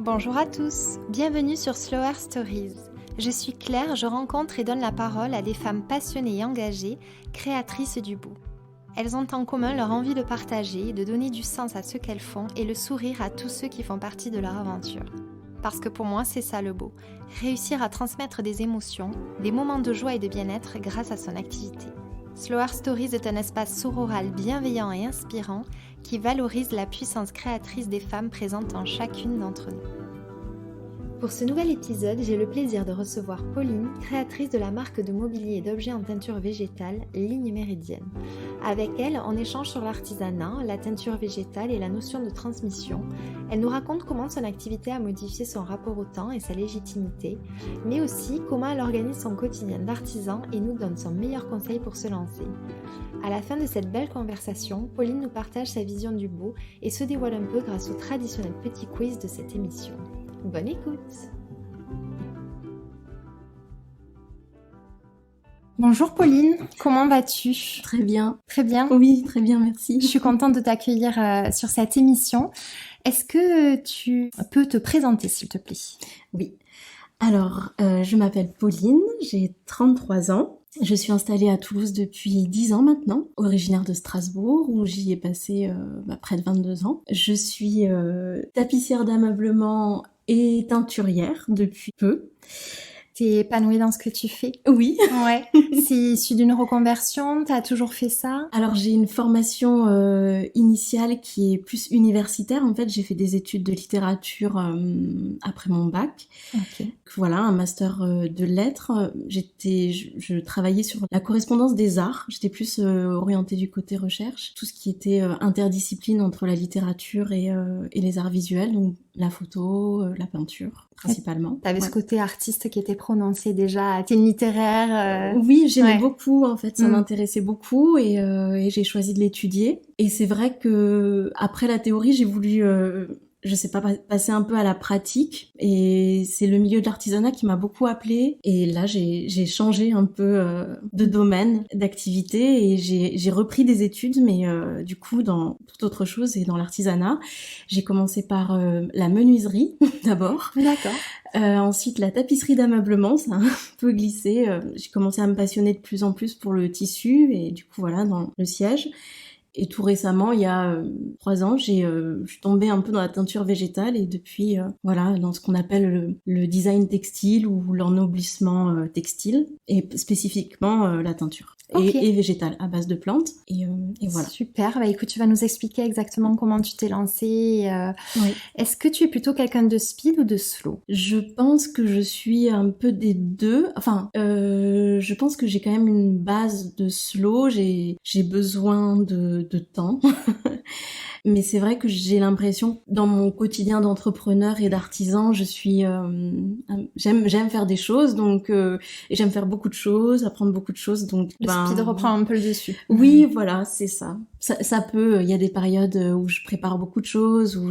Bonjour à tous, bienvenue sur Slower Stories. Je suis Claire, je rencontre et donne la parole à des femmes passionnées et engagées, créatrices du beau. Elles ont en commun leur envie de partager, de donner du sens à ce qu'elles font et le sourire à tous ceux qui font partie de leur aventure. Parce que pour moi, c'est ça le beau, réussir à transmettre des émotions, des moments de joie et de bien-être grâce à son activité. Slower Stories est un espace sororal bienveillant et inspirant qui valorise la puissance créatrice des femmes présentes en chacune d'entre nous. Pour ce nouvel épisode, j'ai le plaisir de recevoir Pauline, créatrice de la marque de mobilier et d'objets en teinture végétale Ligne Méridienne. Avec elle, on échange sur l'artisanat, la teinture végétale et la notion de transmission. Elle nous raconte comment son activité a modifié son rapport au temps et sa légitimité, mais aussi comment elle organise son quotidien d'artisan et nous donne son meilleur conseil pour se lancer. À la fin de cette belle conversation, Pauline nous partage sa vision du beau et se dévoile un peu grâce au traditionnel petit quiz de cette émission. Bonne écoute! Bonjour Pauline, comment vas-tu? Très bien. Très bien? Oui, très bien, merci. Je suis contente de t'accueillir sur cette émission. Est-ce que tu peux te présenter s'il te plaît? Oui. Alors, je m'appelle Pauline, j'ai 33 ans. Je suis installée à Toulouse depuis 10 ans maintenant, originaire de Strasbourg, où j'y ai passé près de 22 ans. Je suis tapissière d'ameublement et teinturière depuis peu. T'es épanouie dans ce que tu fais? Oui. Ouais. C'est issu d'une reconversion? T'as toujours fait ça? Alors j'ai une formation initiale qui est plus universitaire. En fait, j'ai fait des études de littérature après mon bac. Ok. Voilà, un master de lettres. Je travaillais sur la correspondance des arts. J'étais plus orientée du côté recherche. Tout ce qui était interdiscipline entre la littérature et les arts visuels, donc la photo, la peinture principalement. T'avais ce côté artiste qui était prononcé déjà. T'es une littéraire. Oui, j'aimais beaucoup en fait, ça m'intéressait beaucoup et j'ai choisi de l'étudier. Et c'est vrai que après la théorie, j'ai voulu passer un peu à la pratique, et c'est le milieu de l'artisanat qui m'a beaucoup appelée. Et là, j'ai changé un peu de domaine, d'activité, et j'ai repris des études, mais du coup dans toute autre chose, et dans l'artisanat. J'ai commencé par la menuiserie d'abord. D'accord. Ensuite, la tapisserie d'ameublement, ça a un peu glissé. J'ai commencé à me passionner de plus en plus pour le tissu, et du coup voilà, dans le siège. Et tout récemment, il y a 3 ans, je suis tombée un peu dans la teinture végétale, et depuis, voilà, dans ce qu'on appelle le design textile ou l'ennoblissement textile, et spécifiquement la teinture. Okay. Et végétale, à base de plantes. Et voilà. Super. Bah écoute, tu vas nous expliquer exactement comment tu t'es lancée. Oui. Est-ce que tu es plutôt quelqu'un de speed ou de slow? Je pense que je suis un peu des deux. Enfin, je pense que j'ai quand même une base de slow. J'ai besoin de temps. Mais c'est vrai que j'ai l'impression, dans mon quotidien d'entrepreneur et d'artisan, je suis, j'aime faire des choses, donc et j'aime faire beaucoup de choses, apprendre beaucoup de choses, donc le speed reprend un peu le dessus. Oui, voilà, c'est ça. Ça peut, il y a des périodes où je prépare beaucoup de choses, où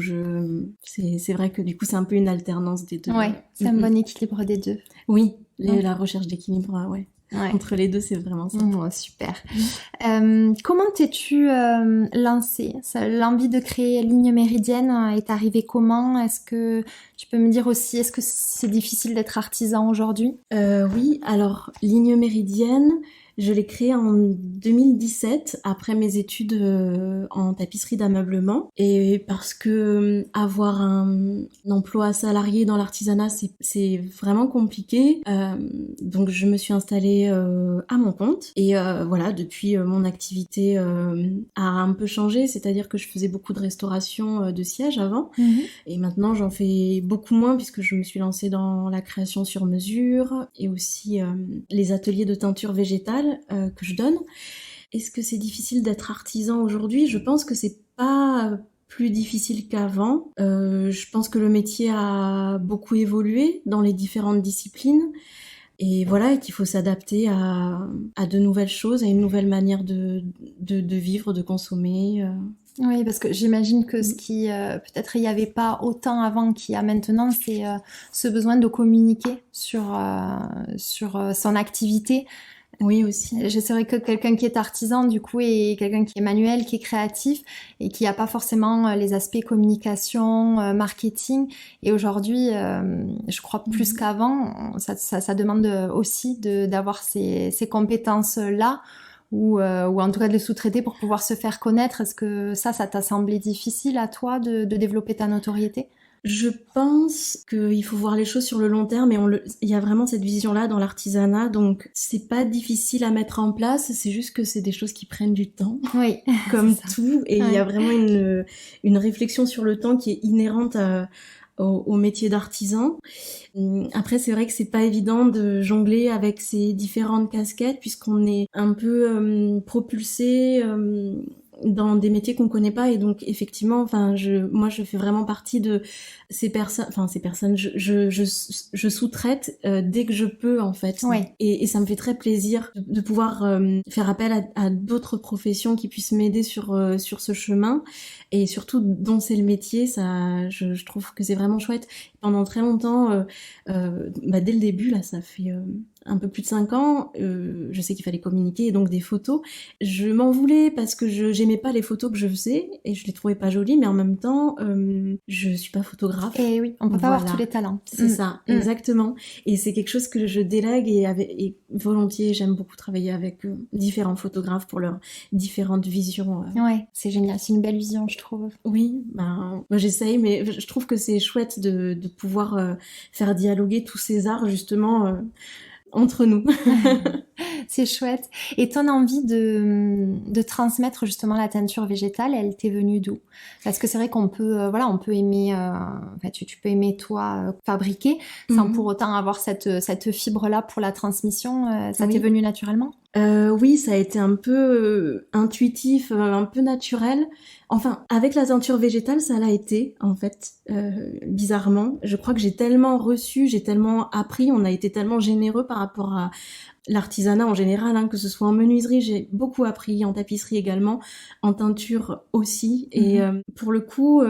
c'est vrai que du coup c'est un peu une alternance des deux. Ouais, c'est un bon équilibre des deux. Oui, la recherche d'équilibre, ouais. Ouais. Entre les deux, c'est vraiment ça. Super. Comment t'es-tu lancée? L'envie de créer Ligne Méridienne est arrivée comment? Est-ce que tu peux me dire aussi, est-ce que c'est difficile d'être artisan aujourd'hui? Oui, alors Ligne Méridienne, je l'ai créée en 2017, après mes études en tapisserie d'ameublement, et parce que avoir un emploi salarié dans l'artisanat, c'est vraiment compliqué, donc je me suis installée à mon compte, et voilà, depuis mon activité a un peu changé, c'est-à-dire que je faisais beaucoup de restauration de sièges avant, et maintenant j'en fais beaucoup moins, puisque je me suis lancée dans la création sur mesure, et aussi les ateliers de teinture végétale que je donne. Est-ce que c'est difficile d'être artisan aujourd'hui? Je pense que c'est pas plus difficile qu'avant. Je pense que le métier a beaucoup évolué dans les différentes disciplines. Et voilà, et qu'il faut s'adapter à de nouvelles choses, à une nouvelle manière de vivre, de consommer. Oui, parce que j'imagine que ce qui, peut-être il n'y avait pas autant avant qu'il y a maintenant, c'est ce besoin de communiquer sur son activité. Oui, aussi. C'est vrai que quelqu'un qui est artisan, du coup, et quelqu'un qui est manuel, qui est créatif, et qui n'a pas forcément les aspects communication, marketing. Et aujourd'hui, je crois plus qu'avant, ça demande aussi d'avoir ces compétences-là, ou en tout cas de les sous-traiter pour pouvoir se faire connaître. Est-ce que ça t'a semblé difficile à toi de développer ta notoriété? Je pense qu'il faut voir les choses sur le long terme et il y a vraiment cette vision-là dans l'artisanat, donc c'est pas difficile à mettre en place, c'est juste que c'est des choses qui prennent du temps, Oui, comme c'est ça. tout, et il y a vraiment une réflexion sur le temps qui est inhérente au métier d'artisan. Après, c'est vrai que c'est pas évident de jongler avec ces différentes casquettes puisqu'on est un peu propulsé dans des métiers qu'on connaît pas, et donc effectivement, moi je fais vraiment partie de ces personnes, je sous-traite dès que je peux en fait, et ça me fait très plaisir de pouvoir faire appel à d'autres professions qui puissent m'aider sur ce chemin, et surtout dont c'est le métier. Ça, je trouve que c'est vraiment chouette. Pendant très longtemps, dès le début là, ça fait un peu plus de 5 ans, je sais qu'il fallait communiquer, et donc des photos. Je m'en voulais parce que j'aimais pas les photos que je faisais et je les trouvais pas jolies, mais en même temps, je suis pas photographe. Et oui, on peut pas avoir tous les talents. C'est ça, exactement. Et c'est quelque chose que je délègue, et volontier, j'aime beaucoup travailler avec différents photographes pour leurs différentes visions. Ouais, c'est génial, c'est une belle vision, je trouve. Oui, moi j'essaye, mais je trouve que c'est chouette de pouvoir faire dialoguer tous ces arts justement entre nous. C'est chouette. Et ton envie de transmettre justement la teinture végétale, elle t'est venue d'où? Parce que c'est vrai qu'on peut, on peut aimer, tu peux aimer toi fabriquer sans pour autant avoir cette fibre-là pour la transmission. Ça t'est venu naturellement? Oui, ça a été un peu intuitif, un peu naturel. Enfin, avec la teinture végétale, ça l'a été, en fait, bizarrement. Je crois que j'ai tellement reçu, j'ai tellement appris, on a été tellement généreux par rapport à l'artisanat en général, que ce soit en menuiserie, j'ai beaucoup appris, en tapisserie également, en teinture aussi. Et pour le coup,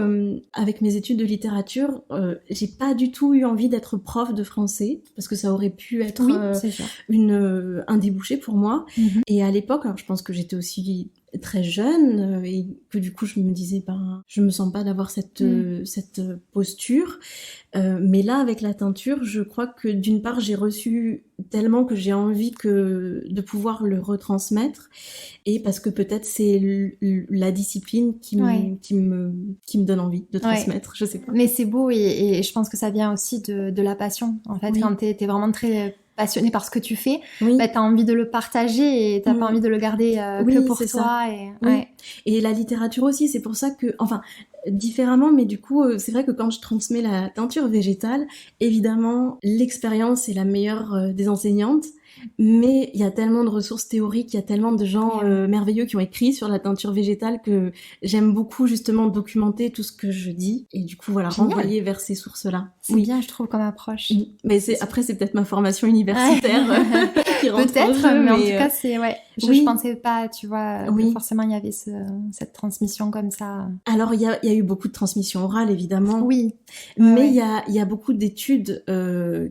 avec mes études de littérature, j'ai pas du tout eu envie d'être prof de français, parce que ça aurait pu être un débouché pour moi. Et à l'époque, alors je pense que j'étais aussi très jeune, et que du coup je me disais je me sens pas d'avoir cette posture, mais là avec la teinture, je crois que d'une part j'ai reçu tellement que j'ai envie de pouvoir le retransmettre, et parce que peut-être c'est la discipline qui me donne envie de transmettre, je sais pas. Mais c'est beau, et je pense que ça vient aussi de la passion en fait. Quand t'es vraiment très passionné par ce que tu fais, t'as envie de le partager, et t'as pas envie de le garder que pour toi. Et la littérature aussi, c'est pour ça que, différemment, mais du coup, c'est vrai que quand je transmets la teinture végétale, évidemment, l'expérience est la meilleure des enseignantes, mais il y a tellement de ressources théoriques, il y a tellement de gens merveilleux qui ont écrit sur la teinture végétale que j'aime beaucoup justement documenter tout ce que je dis, et du coup, renvoyer vers ces sources-là. C'est bien, je trouve, comme approche. Mais après, c'est peut-être ma formation universitaire qui rentre en jeu, mais en tout cas, je pensais pas, tu vois, que forcément il y avait cette transmission comme ça. Alors, il y a eu beaucoup de transmission orale, évidemment. Oui. Mais il y a beaucoup d'études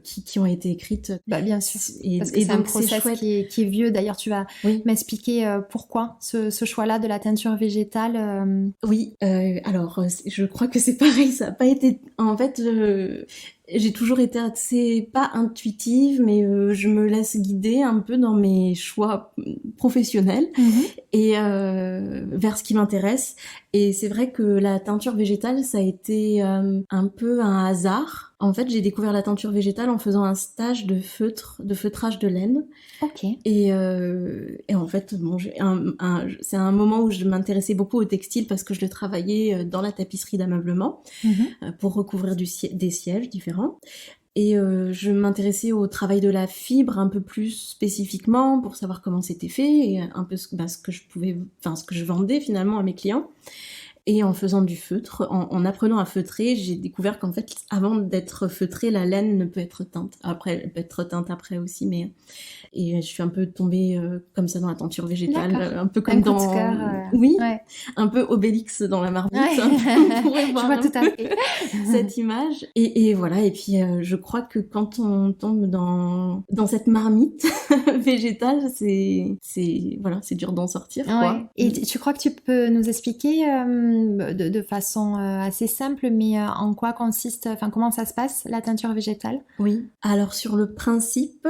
qui ont été écrites. Bien sûr. Parce que c'est un process qui est vieux. D'ailleurs, tu vas m'expliquer pourquoi ce choix-là de la teinture végétale. Oui. Alors, je crois que c'est pareil. Ça n'a pas été. En fait, j'ai toujours été assez, pas intuitive, mais je me laisse guider un peu dans mes choix professionnels et vers ce qui m'intéresse. Et c'est vrai que la teinture végétale, ça a été un peu un hasard. En fait, j'ai découvert la teinture végétale en faisant un stage de feutrage de laine. Ok. Et en fait, c'est un moment où je m'intéressais beaucoup au textile parce que je le travaillais dans la tapisserie d'ameublement pour recouvrir des sièges différents. Et je m'intéressais au travail de la fibre un peu plus spécifiquement pour savoir comment c'était fait, et un peu ce que je vendais finalement à mes clients. Et en faisant du feutre, en apprenant à feutrer, j'ai découvert qu'en fait, avant d'être feutrée, la laine ne peut être teinte. Après, elle peut être teinte après aussi, mais... Et je suis un peu tombée comme ça dans la teinture végétale, un peu comme coup de dans... cœur, Oui, ouais. un peu Obélix dans la marmite. Ouais. On pourrait Je voir vois un tout à peu fait. cette image. Et voilà, et puis je crois que quand on tombe dans cette marmite végétale, voilà, c'est dur d'en sortir, Ouais. quoi. Et tu crois que tu peux nous expliquer de façon assez simple, mais en quoi consiste, enfin comment ça se passe, la teinture végétale? Oui. Alors sur le principe,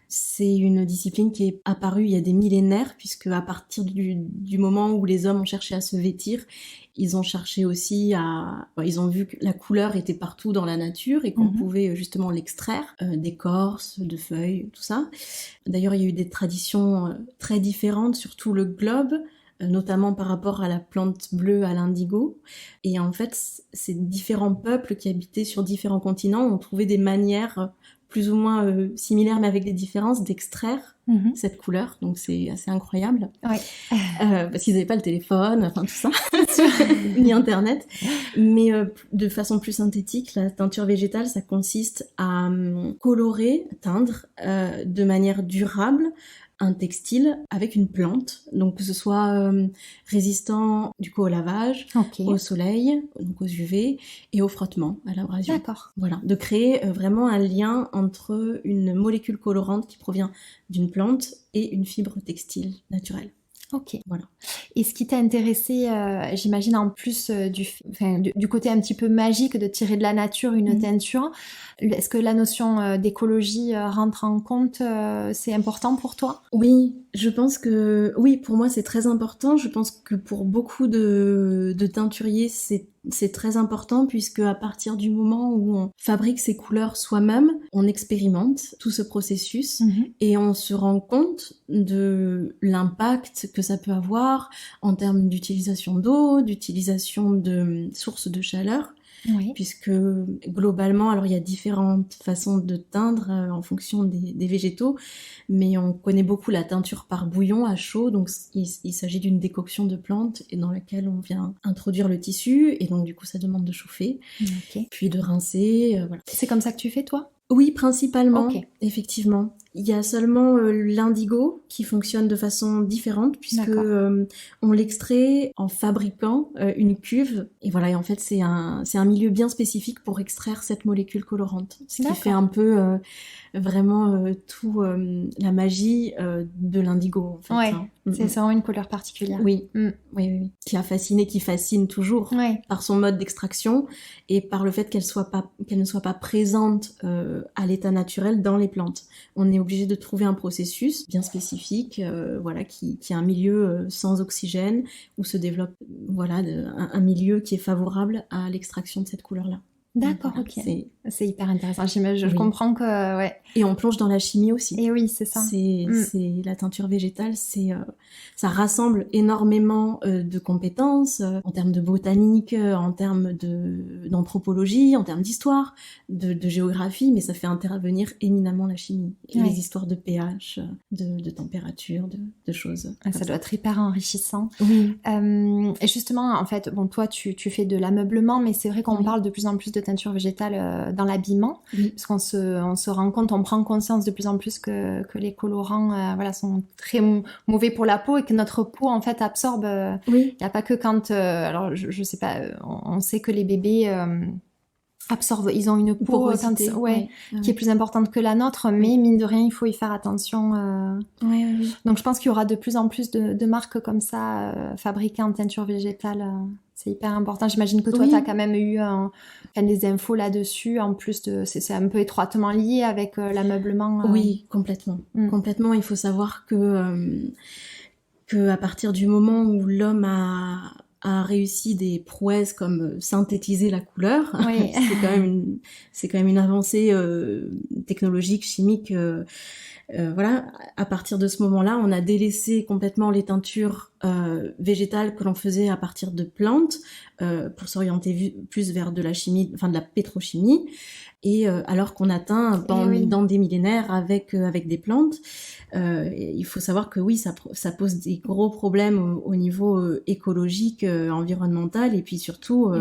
c'est une discipline qui est apparue il y a des millénaires, puisque à partir du moment où les hommes ont cherché à se vêtir, ils ont cherché aussi ils ont vu que la couleur était partout dans la nature et qu'on pouvait justement l'extraire d'écorce, de feuilles, tout ça. D'ailleurs, il y a eu des traditions très différentes sur tout le globe, notamment par rapport à la plante bleue, à l'indigo. Et en fait, ces différents peuples qui habitaient sur différents continents ont trouvé des manières plus ou moins similaires, mais avec des différences, d'extraire cette couleur. Donc c'est assez incroyable. Ouais. Parce qu'ils n'avaient pas le téléphone, enfin tout ça, ni Internet. Mais de façon plus synthétique, la teinture végétale, ça consiste à colorer, teindre de manière durable un textile avec une plante, donc que ce soit résistant du coup au lavage, au soleil, donc aux UV et au frottement, à l'abrasion. D'accord. Voilà, de créer vraiment un lien entre une molécule colorante qui provient d'une plante et une fibre textile naturelle. Ok. Voilà. Et ce qui t'a intéressé, j'imagine en plus du côté un petit peu magique de tirer de la nature une teinture, est-ce que la notion d'écologie rentre en compte, c'est important pour toi? Oui, je pense que oui, pour moi c'est très important. Je pense que pour beaucoup de teinturiers c'est très important, puisque à partir du moment où on fabrique ses couleurs soi-même, on expérimente tout ce processus et on se rend compte de l'impact que ça peut avoir en termes d'utilisation d'eau, d'utilisation de sources de chaleur. Oui. Puisque globalement, alors il y a différentes façons de teindre en fonction des végétaux, mais on connaît beaucoup la teinture par bouillon à chaud, donc il s'agit d'une décoction de plantes et dans laquelle on vient introduire le tissu, et donc du coup ça demande de chauffer, puis de rincer, voilà. C'est comme ça que tu fais toi? Oui, principalement, effectivement. Il y a seulement l'indigo qui fonctionne de façon différente, puisque on l'extrait en fabriquant une cuve. Et voilà, et en fait, c'est un milieu bien spécifique pour extraire cette molécule colorante. Ce qui fait un peu vraiment tout la magie de l'indigo, en fait. Ouais, c'est vraiment une couleur particulière. Oui. Oui. Qui a fasciné, qui fascine toujours par son mode d'extraction et par le fait qu'elle ne soit pas présente à l'état naturel dans les plantes. On est obligé de trouver un processus bien spécifique, voilà, qui a un milieu sans oxygène, où se développe un milieu qui est favorable à l'extraction de cette couleur-là. D'accord, voilà, ok. C'est hyper intéressant. Je comprends que... Ouais. Et on plonge dans la chimie aussi. Et oui, c'est ça. C'est la teinture végétale, ça rassemble énormément de compétences en termes de botanique, en termes d'anthropologie, en termes d'histoire, de géographie, mais ça fait intervenir éminemment la chimie. Et les histoires de pH, de température, de choses. Ça doit être hyper enrichissant. Oui. Et justement, en fait, bon, toi, tu fais de l'ameublement, mais c'est vrai qu'on parle de plus en plus de teinture végétale dans l'habillement, parce qu'on se rend compte, on prend conscience de plus en plus que les colorants sont très mauvais pour la peau et que notre peau, en fait, absorbe. Il n'y a pas que quand... alors, je sais pas, on sait que les bébés... absorbent, ils ont une peau qui est plus importante que la nôtre, mais mine de rien, il faut y faire attention. Donc je pense qu'il y aura de plus en plus de marques comme ça, fabriquées en teinture végétale. C'est hyper important. J'imagine que toi, tu as quand même eu des infos là-dessus, en plus de... C'est un peu étroitement lié avec l'ameublement. Oui, complètement. Complètement, il faut savoir que à partir du moment où l'homme a réussi des prouesses comme synthétiser la couleur. C'est quand même une avancée technologique, chimique. Voilà. À partir de ce moment-là, on a délaissé complètement les teintures végétale que l'on faisait à partir de plantes pour s'orienter plus vers de la chimie, enfin de la pétrochimie, et alors qu'on atteint dans des millénaires avec des plantes. Il faut savoir que oui, ça pose des gros problèmes au niveau écologique, environnemental, et puis surtout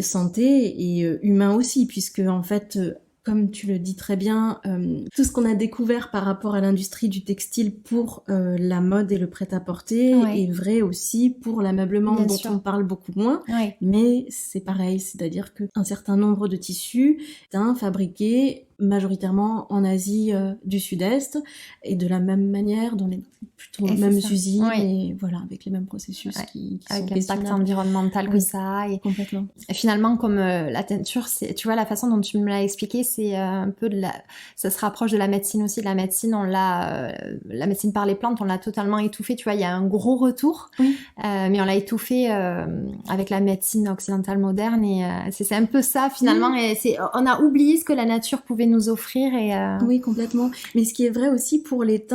santé et humain aussi, puisque en fait comme tu le dis très bien, tout ce qu'on a découvert par rapport à l'industrie du textile pour la mode et le prêt-à-porter est vrai aussi pour l'ameublement, dont on parle beaucoup moins. Mais c'est pareil, c'est-à-dire qu'un certain nombre de tissus fabriqués majoritairement en Asie du Sud-Est, et de la même manière dans les mêmes usines, et voilà, avec les mêmes processus qui avec sont l'impact environnemental que ça a. Complètement. Et finalement, comme la teinture, tu vois, la façon dont tu me l'as expliqué, c'est un peu ça se rapproche de la médecine aussi. La médecine, la médecine par les plantes, on l'a totalement étouffée. Tu vois, il y a un gros retour, mais on l'a étouffée avec la médecine occidentale moderne, et c'est un peu ça finalement. Et on a oublié ce que la nature pouvait nous offrir. Oui, complètement. Mais ce qui est vrai aussi pour les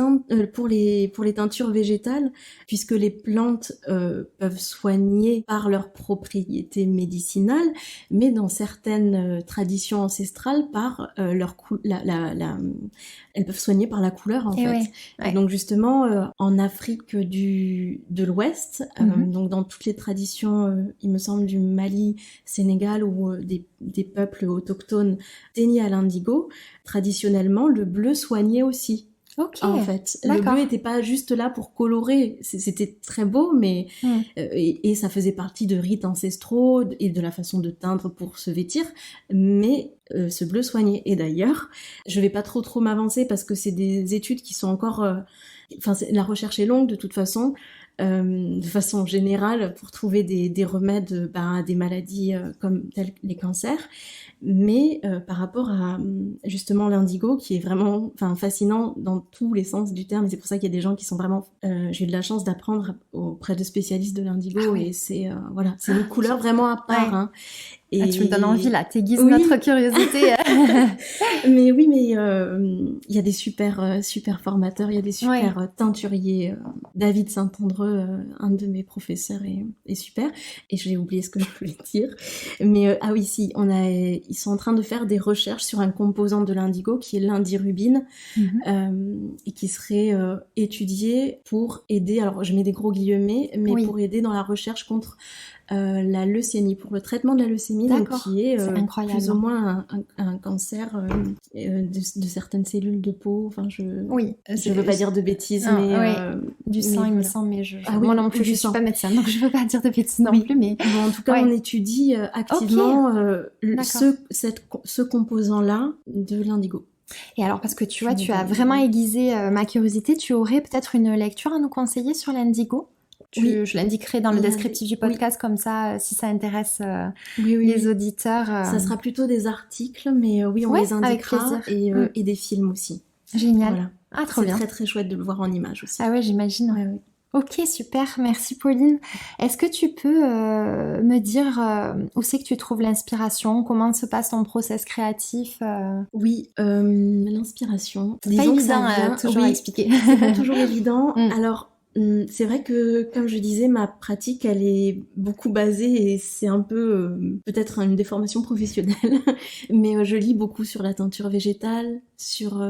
teintures végétales, puisque les plantes peuvent soigner par leurs propriétés médicinales, mais dans certaines traditions ancestrales par elles peuvent soigner par la couleur en fait. Et donc justement en Afrique de l'Ouest, donc dans toutes les traditions, il me semble du Mali, Sénégal, ou des peuples autochtones teignés à l'indigo, traditionnellement le bleu soignait aussi. En fait, le bleu n'était pas juste là pour colorer, c'était très beau, mais et ça faisait partie de rites ancestraux et de la façon de teindre pour se vêtir, mais ce bleu soignait. Et d'ailleurs, je vais pas trop m'avancer parce que c'est des études qui sont encore, la recherche est longue de toute façon. De façon générale, pour trouver des remèdes à des maladies comme tels les cancers, mais par rapport à justement l'indigo, qui est vraiment fascinant dans tous les sens du terme, et c'est pour ça qu'il y a des gens qui sont vraiment... j'ai eu de la chance d'apprendre auprès de spécialistes de l'indigo, et c'est c'est une couleur vraiment à part. Et tu me donnes envie là, t'aiguises notre curiosité. Mais oui, mais il y a des super formateurs, il y a des super teinturiers. David Saint-Andreux, un de mes professeurs, est super. Et j'ai oublié ce que je voulais dire. Mais oui, si, ils sont en train de faire des recherches sur un composant de l'indigo qui est l'indirubine, et qui serait étudié pour aider, alors je mets des gros guillemets, mais pour aider dans la recherche contre la leucémie, pour le traitement de la leucémie, donc, qui est plus ou moins un cancer de certaines cellules de peau. Je veux pas dire de bêtises, mais du sang, il me semble, mais moi non plus, je suis pas médecin, donc je veux pas dire de bêtises non plus, mais bon, en tout cas, on étudie activement ce composant-là de l'indigo. Et alors, parce que tu vois, tu as vraiment aiguisé ma curiosité, tu aurais peut-être une lecture à nous conseiller sur l'indigo? Je l'indiquerai dans le descriptif du podcast, comme ça, si ça intéresse les auditeurs. Ça sera plutôt des articles, mais on les indiquera, et des films aussi. Génial. Voilà. Trop bien. C'est très très chouette de le voir en image aussi. Ah ouais, j'imagine. Ouais. Ok, super. Merci Pauline. Est-ce que tu peux me dire où c'est que tu trouves l'inspiration? Comment se passe ton process créatif? Oui, l'inspiration. C'est pas évident toujours à expliquer. C'est pas toujours évident. Alors, c'est vrai que, comme je disais, ma pratique, elle est beaucoup basée, et c'est un peu peut-être une déformation professionnelle, mais je lis beaucoup sur la teinture végétale, sur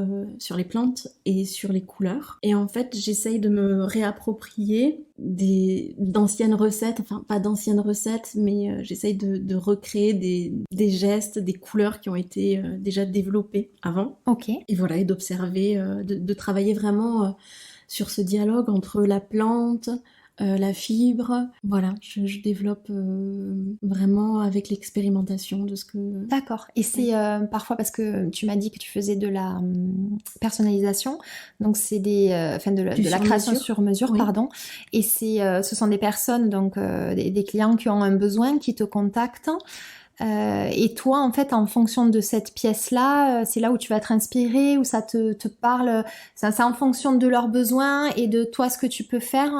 les plantes et sur les couleurs. Et en fait, j'essaye de me réapproprier d'anciennes recettes, enfin pas d'anciennes recettes, mais j'essaye de recréer des gestes, des couleurs qui ont été déjà développées avant. Ok. Et voilà, et d'observer, de travailler vraiment... sur ce dialogue entre la plante, la fibre. Voilà, je développe vraiment avec l'expérimentation de ce que... D'accord. Et c'est parfois, parce que tu m'as dit que tu faisais de la personnalisation, donc c'est de la création sur mesure, pardon. Et ce sont des personnes, donc des clients qui ont un besoin, qui te contactent. Et toi, en fait, en fonction de cette pièce-là, c'est là où tu vas te inspirer, où ça te parle, c'est en fonction de leurs besoins et de toi ce que tu peux faire.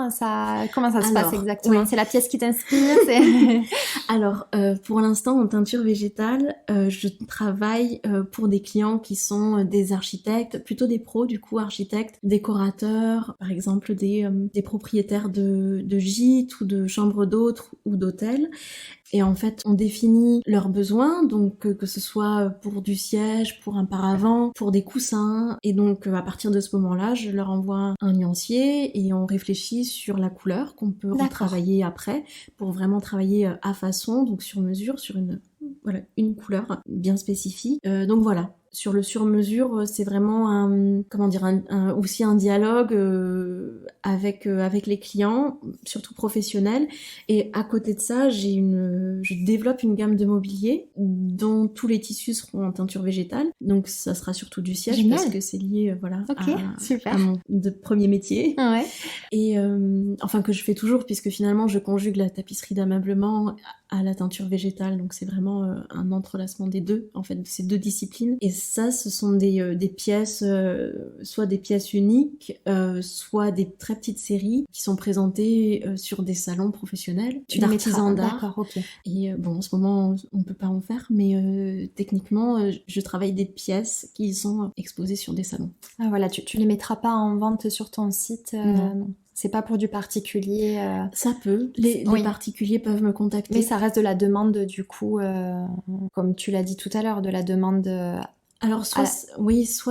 Comment ça se passe exactement? Oui. C'est la pièce qui t'inspire? Alors, pour l'instant, en teinture végétale, je travaille pour des clients qui sont des architectes, plutôt des pros, du coup, architectes, décorateurs, par exemple des propriétaires de gîtes ou de chambres d'hôtes ou d'hôtels. Et en fait, on définit leurs besoins, donc que ce soit pour du siège, pour un paravent, pour des coussins. Et donc, à partir de ce moment-là, je leur envoie un nuancier et on réfléchit sur la couleur qu'on peut retravailler après pour vraiment travailler à façon, donc sur mesure, sur une couleur bien spécifique. Donc voilà. Sur le sur-mesure, c'est vraiment aussi un dialogue avec les clients, surtout professionnels. Et à côté de ça, je développe une gamme de mobilier dont tous les tissus seront en teinture végétale. Donc ça sera surtout du siège. Génial. Parce que c'est lié à mon premier métier. Ouais. Et que je fais toujours, puisque finalement je conjugue la tapisserie d'ameublement à la teinture végétale. Donc c'est vraiment un entrelacement des deux, en fait, de ces deux disciplines. Et ça, ce sont des pièces, soit des pièces uniques, soit des très petites séries qui sont présentées sur des salons professionnels d'artisans d'art. D'accord, ok. Et en ce moment, on peut pas en faire, mais techniquement, je travaille des pièces qui sont exposées sur des salons. Ah voilà, tu les mettras pas en vente sur ton site? Non. C'est pas pour du particulier. Ça peut. Les particuliers peuvent me contacter. Mais ça reste de la demande, du coup, comme tu l'as dit tout à l'heure, de la demande. Alors, soit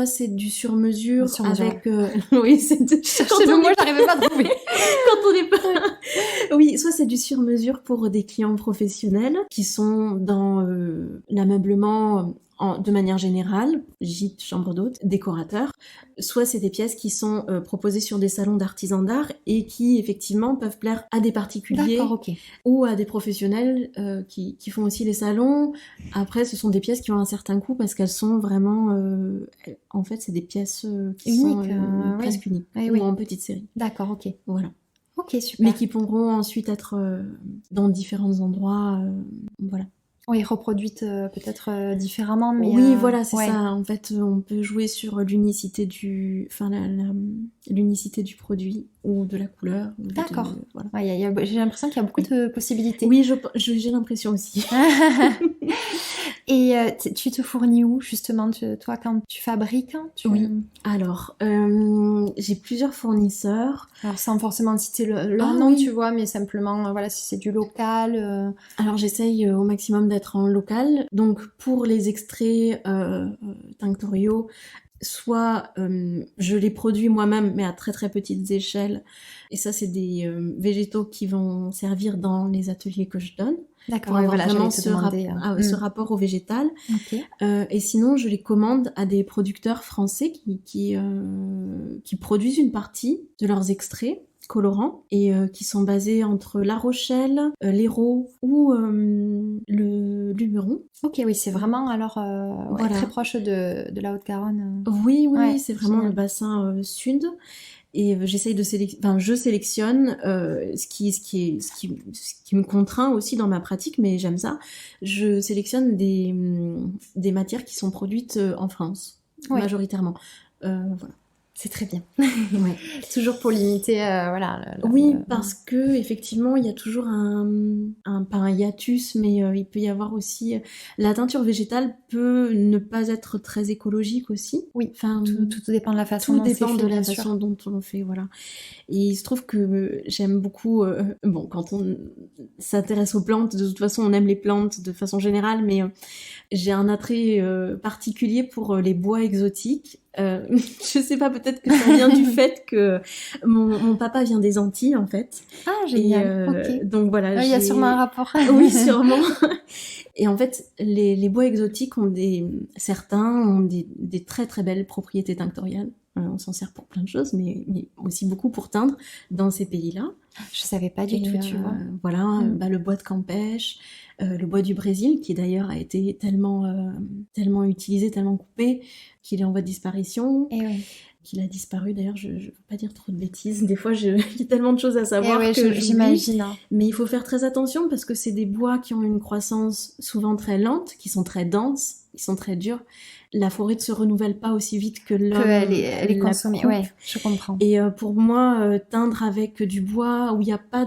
c'est du sur-mesure avec... oui, c'est le mot, j'arrivais pas à trouver. Quand on est pas... Oui, soit c'est du sur-mesure pour des clients professionnels qui sont dans l'ameublement... de manière générale, gîtes, chambres d'hôtes, décorateurs, soit c'est des pièces qui sont proposées sur des salons d'artisans d'art et qui effectivement peuvent plaire à des particuliers ou à des professionnels qui font aussi les salons. Après, ce sont des pièces qui ont un certain coût parce qu'elles sont vraiment... en fait, c'est des pièces qui sont presque uniques ou en petite série. D'accord, ok. Voilà. Ok, super. Mais qui pourront ensuite être dans différents endroits. Voilà. Oui, reproduite peut-être différemment, mais... Oui, voilà, c'est ça. En fait, on peut jouer sur l'unicité l'unicité du produit ou de la couleur. D'accord. Voilà. J'ai l'impression qu'il y a beaucoup de possibilités. Oui, j'ai l'impression aussi. Et tu te fournis où, justement, toi, quand tu fabriques? Oui. Alors, j'ai plusieurs fournisseurs. Alors, sans forcément citer leur nom, tu vois, mais simplement, si c'est du local. Alors, j'essaye au maximum d'être en local. Donc, pour les extraits tinctoriaux, soit je les produis moi-même, mais à très très petites échelles. Et ça, c'est des végétaux qui vont servir dans les ateliers que je donne. D'accord, pour avoir vraiment ce rapport au végétal. Okay. Et sinon, je les commande à des producteurs français qui produisent une partie de leurs extraits colorants et qui sont basés entre La Rochelle, l'Hérault ou le Luberon. Ok, oui, c'est vraiment alors très proche de la Haute-Garonne. Oui, c'est vraiment le bassin sud. Et j'essaye je sélectionne ce qui me contraint aussi dans ma pratique, mais j'aime ça. Je sélectionne des matières qui sont produites en France, majoritairement. Voilà. C'est très bien. Toujours pour limiter, parce que effectivement, il y a toujours pas un hiatus, mais il peut y avoir aussi... La teinture végétale peut ne pas être très écologique aussi. Oui, tout dépend de la façon dont c'est fait. Tout dépend de la façon dont on fait, voilà. Et il se trouve que j'aime beaucoup... quand on s'intéresse aux plantes, de toute façon, on aime les plantes de façon générale, mais j'ai un attrait particulier pour les bois exotiques. Je sais pas, peut-être que ça vient du fait que mon papa vient des Antilles, en fait. Ah, génial. Donc voilà. Il y a sûrement un rapport. Oui, sûrement. Et en fait, les bois exotiques certains ont des très très belles propriétés tinctoriales. On s'en sert pour plein de choses, mais aussi beaucoup pour teindre dans ces pays-là. Je savais pas du tout, tu vois. Voilà, le bois de Campèche, le bois du Brésil, qui d'ailleurs a été tellement utilisé, tellement coupé, qu'il est en voie de disparition. qu'il a disparu. D'ailleurs, je ne veux pas dire trop de bêtises. Des fois, il y a tellement de choses à savoir ouais, que j'oublie. j'imagine. Mais il faut faire très attention parce que c'est des bois qui ont une croissance souvent très lente, qui sont très denses, qui sont très durs. La forêt ne se renouvelle pas aussi vite que l'homme Elle est la consommée. coupe. Ouais, je comprends. Et pour moi, teindre avec du bois où il n'y a pas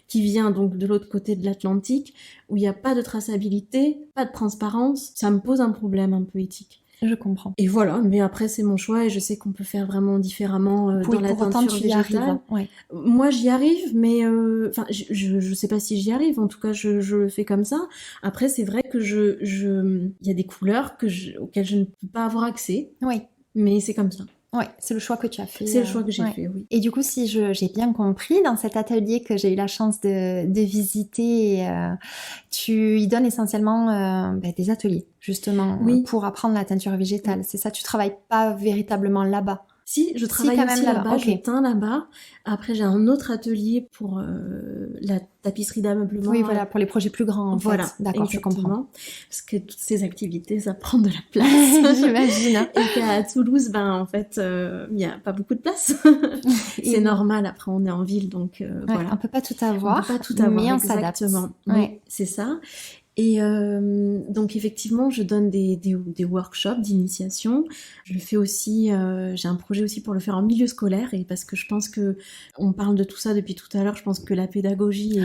qui vient donc de l'autre côté de l'Atlantique, où il n'y a pas de traçabilité, pas de transparence, ça me pose un problème un peu éthique. Je comprends. Et voilà, mais après c'est mon choix et je sais qu'on peut faire vraiment différemment dans la pour autant, teinture tu y végétale. arrives. Ouais. Moi j'y arrive, mais enfin je sais pas si j'y arrive. En tout cas, je le fais comme ça. Après c'est vrai que il y a des couleurs auxquelles je ne peux pas avoir accès. Oui. Mais c'est comme ça. Ouais, c'est le choix que tu as fait. C'est le choix que j'ai fait, oui. Et du coup, si j'ai bien compris, dans cet atelier que j'ai eu la chance de visiter, tu y donnes essentiellement des ateliers, justement, pour apprendre la teinture végétale. Oui. C'est ça, tu travailles pas véritablement là-bas. Si, je travaille quand aussi là-bas, okay. Je teins là-bas. Après, j'ai un autre atelier pour la tapisserie d'ameublement. Oui, voilà, pour les projets plus grands, en voilà, fait. D'accord, je comprends. Parce que toutes ces activités, ça prend de la place. J'imagine. Et qu'à Toulouse, en fait, il n'y a pas beaucoup de place. C'est normal, après, on est en ville, donc voilà. On peut pas tout avoir. On peut pas tout avoir, mais on exactement. s'adapte. Oui, c'est ça. Et donc effectivement, je donne des workshops d'initiation. Je fais aussi, j'ai un projet aussi pour le faire en milieu scolaire, et parce que je pense que on parle de tout ça depuis tout à l'heure. Je pense que la pédagogie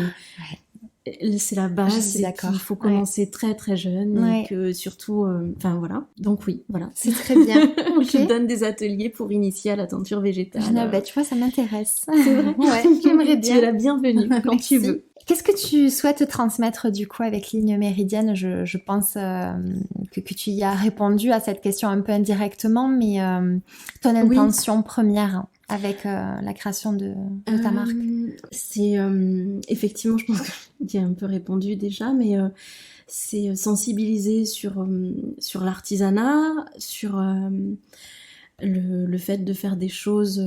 c'est la base, et qu'il faut commencer très très jeune, et que surtout, enfin voilà. Donc oui, voilà. C'est très bien. Je donne des ateliers pour initier à la teinture végétale. Tu vois, ça m'intéresse. C'est vrai. J'aimerais bien. Tu es la bienvenue quand tu veux. Qu'est-ce que tu souhaites transmettre du coup avec Ligne Méridienne ? Je pense que tu y as répondu à cette question un peu indirectement, mais ton intention première avec la création de ta marque ? C'est effectivement, je pense que j'ai un peu répondu déjà, mais c'est sensibiliser sur l'artisanat, sur le fait de faire des choses,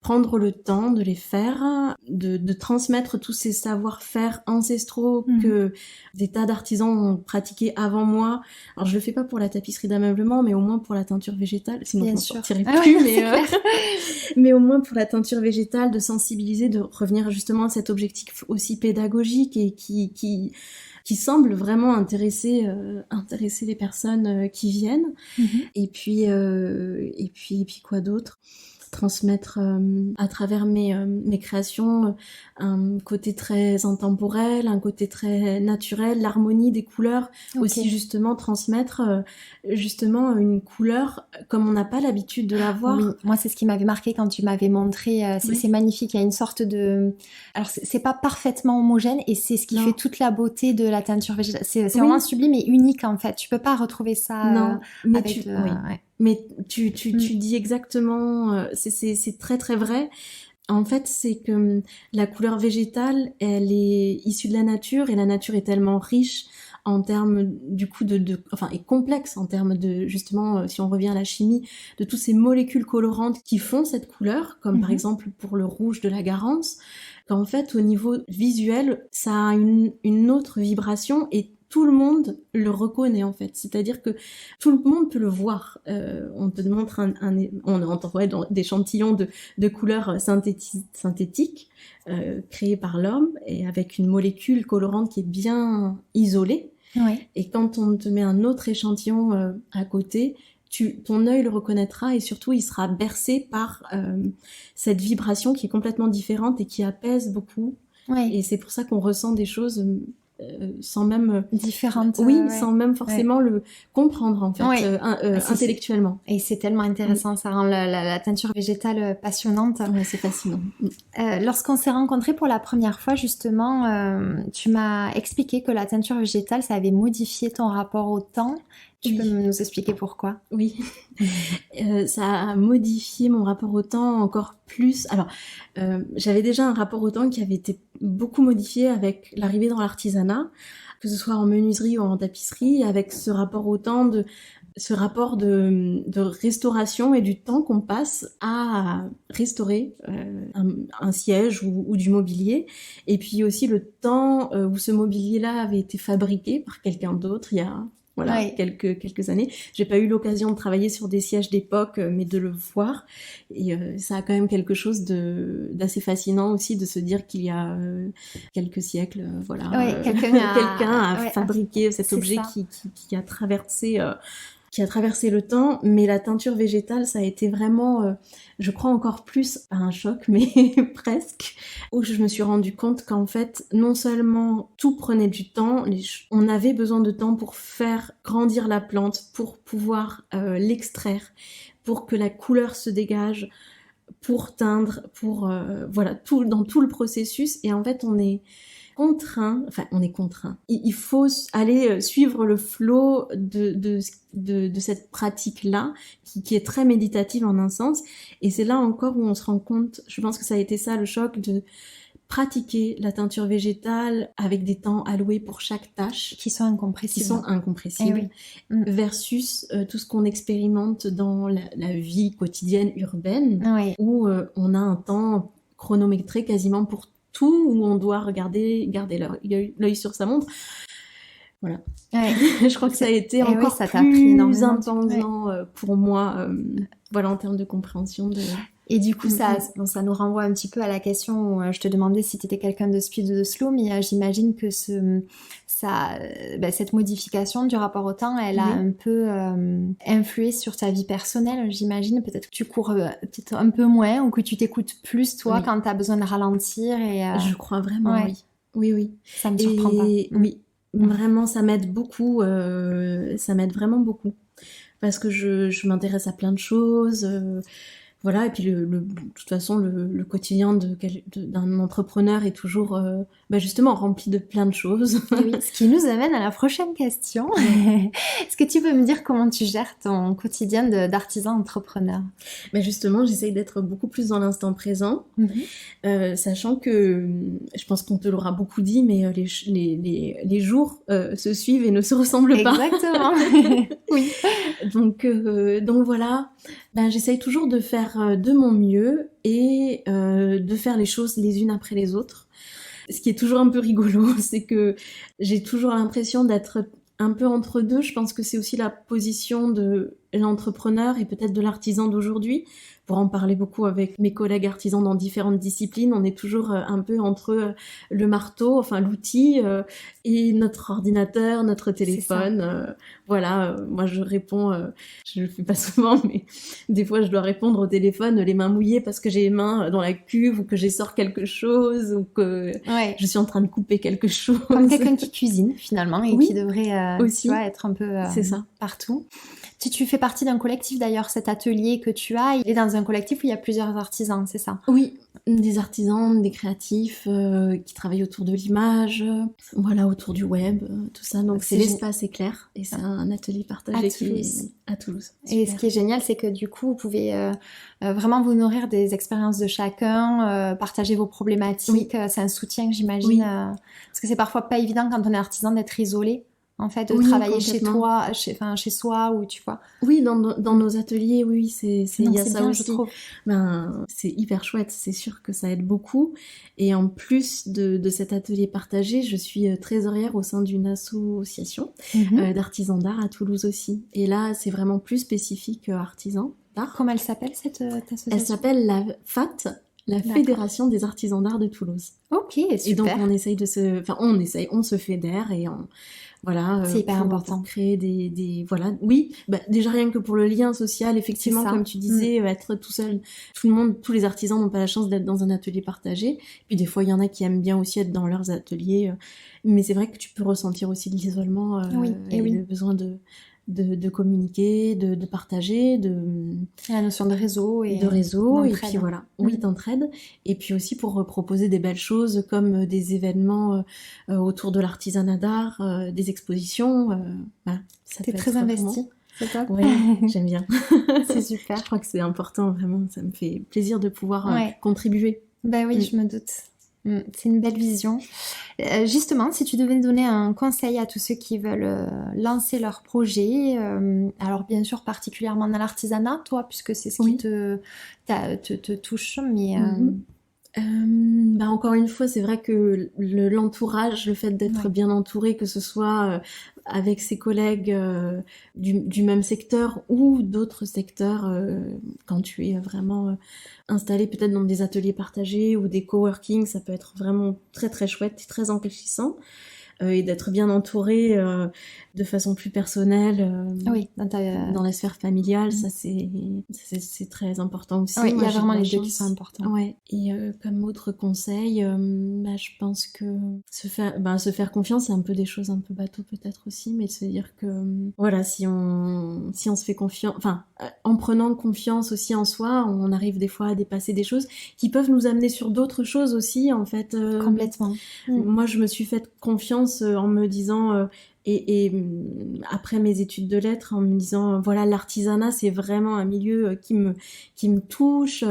prendre le temps de les faire, de transmettre tous ces savoir-faire ancestraux que des tas d'artisans ont pratiqués avant moi. Alors je le fais pas pour la tapisserie d'ameublement, mais au moins pour la teinture végétale, sinon je m'en sortirais plus. Mais au moins pour la teinture végétale, de sensibiliser, de revenir justement à cet objectif aussi pédagogique et qui semble vraiment intéresser les personnes qui viennent. Et puis quoi d'autre ? Transmettre à travers mes créations un côté très intemporel, un côté très naturel, l'harmonie des couleurs, aussi justement transmettre justement une couleur comme on n'a pas l'habitude de la voir. Oui, moi c'est ce qui m'avait marqué quand tu m'avais montré, c'est magnifique, il y a une sorte de... Alors c'est pas parfaitement homogène, et c'est ce qui fait toute la beauté de la teinture végétale. C'est vraiment sublime et unique en fait, tu peux pas retrouver ça mais avec... Mais tu dis exactement, c'est très très vrai. En fait, c'est que la couleur végétale, elle est issue de la nature, et la nature est tellement riche en termes du coup et complexe en termes de, justement, si on revient à la chimie, de toutes ces molécules colorantes qui font cette couleur, comme par exemple pour le rouge de la Garance, qu'en fait au niveau visuel, ça a une autre vibration, et tout le monde le reconnaît en fait, c'est-à-dire que tout le monde peut le voir. On te montre on entend des échantillons de couleurs synthétiques créées par l'homme, et avec une molécule colorante qui est bien isolée. Et quand on te met un autre échantillon à côté, ton œil le reconnaîtra, et surtout il sera bercé par cette vibration qui est complètement différente et qui apaise beaucoup. Et c'est pour ça qu'on ressent des choses sans même différentes, sans même forcément le comprendre en fait, intellectuellement. Et c'est tellement intéressant, ça rend la teinture végétale passionnante. C'est fascinant. Lorsqu'on s'est rencontrés pour la première fois, justement, tu m'as expliqué que la teinture végétale, ça avait modifié ton rapport au temps. Tu peux nous expliquer pourquoi ? Oui, ça a modifié mon rapport au temps encore plus. Alors, j'avais déjà un rapport au temps qui avait été beaucoup modifié avec l'arrivée dans l'artisanat, que ce soit en menuiserie ou en tapisserie, avec ce rapport au temps, ce rapport de restauration et du temps qu'on passe à restaurer un siège ou du mobilier, et puis aussi le temps où ce mobilier-là avait été fabriqué par quelqu'un d'autre il y a voilà, Oui. quelques années. J'ai pas eu l'occasion de travailler sur des sièges d'époque, mais de le voir. Et ça a quand même quelque chose d'assez fascinant aussi de se dire qu'il y a quelques siècles, voilà, Oui, quelqu'un a ouais, fabriqué cet c'est objet ça. qui a traversé le temps, mais la teinture végétale, ça a été vraiment, je crois encore plus à un choc, mais presque, où je me suis rendu compte qu'en fait, non seulement tout prenait du temps, on avait besoin de temps pour faire grandir la plante, pour pouvoir l'extraire, pour que la couleur se dégage, pour teindre, pour voilà, dans tout le processus. Et en fait, on est contraint. Il faut aller suivre le flot de cette pratique-là, qui est très méditative en un sens. Et c'est là encore où on se rend compte, je pense que ça a été ça le choc, de pratiquer la teinture végétale avec des temps alloués pour chaque tâche. Qui sont incompressibles. Incompressibles. Eh oui. Versus tout ce qu'on expérimente dans la vie quotidienne urbaine, Oui. où on a un temps chronométré quasiment pour tout, où on doit garder l'œil sur sa montre. Voilà. Ouais. Je crois que ça a été encore ça t'a pris plus intensément pour moi, voilà, en termes de compréhension de... Et du coup, ça nous renvoie un petit peu à la question où je te demandais si tu étais quelqu'un de speed ou de slow, mais j'imagine que cette modification du rapport au temps, elle a un peu influé sur ta vie personnelle, j'imagine. Peut-être que tu cours peut-être un peu moins ou que tu t'écoutes plus, toi, quand tu as besoin de ralentir. Je crois vraiment, oui. Ça me surprend pas. Oui, vraiment, ça m'aide beaucoup. Ça m'aide vraiment beaucoup. Parce que je m'intéresse à plein de choses... Voilà, et puis de toute façon, le quotidien d'un entrepreneur est toujours justement rempli de plein de choses. Oui, ce qui nous amène à la prochaine question. Est-ce que tu peux me dire comment tu gères ton quotidien d'artisan entrepreneur? Justement, j'essaye d'être beaucoup plus dans l'instant présent, sachant que, je pense qu'on te l'aura beaucoup dit, mais les jours se suivent et ne se ressemblent pas. Exactement. Oui. Donc voilà, j'essaye toujours de faire de mon mieux et de faire les choses les unes après les autres. Ce qui est toujours un peu rigolo, c'est que j'ai toujours l'impression d'être un peu entre deux. Je pense que c'est aussi la position de l'entrepreneur et peut-être de l'artisan d'aujourd'hui. Pour en parler beaucoup avec mes collègues artisans dans différentes disciplines, on est toujours un peu entre le marteau, enfin l'outil, et notre ordinateur, notre téléphone. Voilà, moi je réponds, je le fais pas souvent, mais des fois je dois répondre au téléphone les mains mouillées parce que j'ai les mains dans la cuve ou que j'essore quelque chose ou que je suis en train de couper quelque chose. Comme quelqu'un qui cuisine finalement et qui devrait aussi être un peu c'est ça. Partout. Tu fais partie d'un collectif d'ailleurs, cet atelier que tu as, il est dans un collectif où il y a plusieurs artisans, c'est ça? Oui, des artisans, des créatifs qui travaillent autour de l'image, voilà, autour du web, tout ça. Donc c'est l'espace éclair et c'est un atelier partagé à Toulouse. Et ce qui est génial, c'est que du coup, vous pouvez vraiment vous nourrir des expériences de chacun, partager vos problématiques. C'est un soutien, j'imagine, parce que c'est parfois pas évident quand on est artisan d'être isolé. En fait, de travailler chez soi, ou tu vois. Oui, dans nos ateliers, il y a ça bien, aussi. Je trouve. C'est hyper chouette, c'est sûr que ça aide beaucoup. Et en plus de cet atelier partagé, je suis trésorière au sein d'une association d'artisans d'art à Toulouse aussi. Et là, c'est vraiment plus spécifique artisans d'art. Comment elle s'appelle cette association? Elle s'appelle la FAT, la Fédération des artisans d'art de Toulouse. Ok, super. Et donc on se fédère et voilà, c'est hyper important. Pour créer déjà rien que pour le lien social, effectivement, comme tu disais, être tout seul, tous les artisans n'ont pas la chance d'être dans un atelier partagé. Puis des fois, il y en a qui aiment bien aussi être dans leurs ateliers, mais c'est vrai que tu peux ressentir aussi l'isolement et le besoin de communiquer, de partager, la notion de réseau et puis voilà, d'entraide, et puis aussi pour proposer des belles choses comme des événements autour de l'artisanat d'art, des expositions. Voilà, t'es très investie. C'est top. Oui, j'aime bien. C'est super. Je crois que c'est important, vraiment, ça me fait plaisir de pouvoir contribuer. Ben oui, je me doute. C'est une belle vision. Justement, si tu devais donner un conseil à tous ceux qui veulent lancer leur projet, alors bien sûr particulièrement dans l'artisanat, toi, puisque c'est ce qui te touche, mais... Encore une fois, c'est vrai que l'entourage, le fait d'être bien entouré, que ce soit avec ses collègues du même secteur ou d'autres secteurs, quand tu es vraiment installé peut-être dans des ateliers partagés ou des coworking, ça peut être vraiment très très chouette et très enrichissant. Et d'être bien entouré de façon plus personnelle dans la sphère familiale, ça c'est très important aussi. Oui, il y a vraiment les deux qui sont importants. Ouais. Et comme autre conseil, je pense que se faire confiance, c'est un peu des choses un peu bateau peut-être aussi, mais de se dire que voilà, si on se fait confiance, en prenant confiance aussi en soi, on arrive des fois à dépasser des choses qui peuvent nous amener sur d'autres choses aussi, en fait. Complètement. Moi, je me suis fait confiance en me disant et après mes études de lettres en me disant voilà, l'artisanat c'est vraiment un milieu qui me touche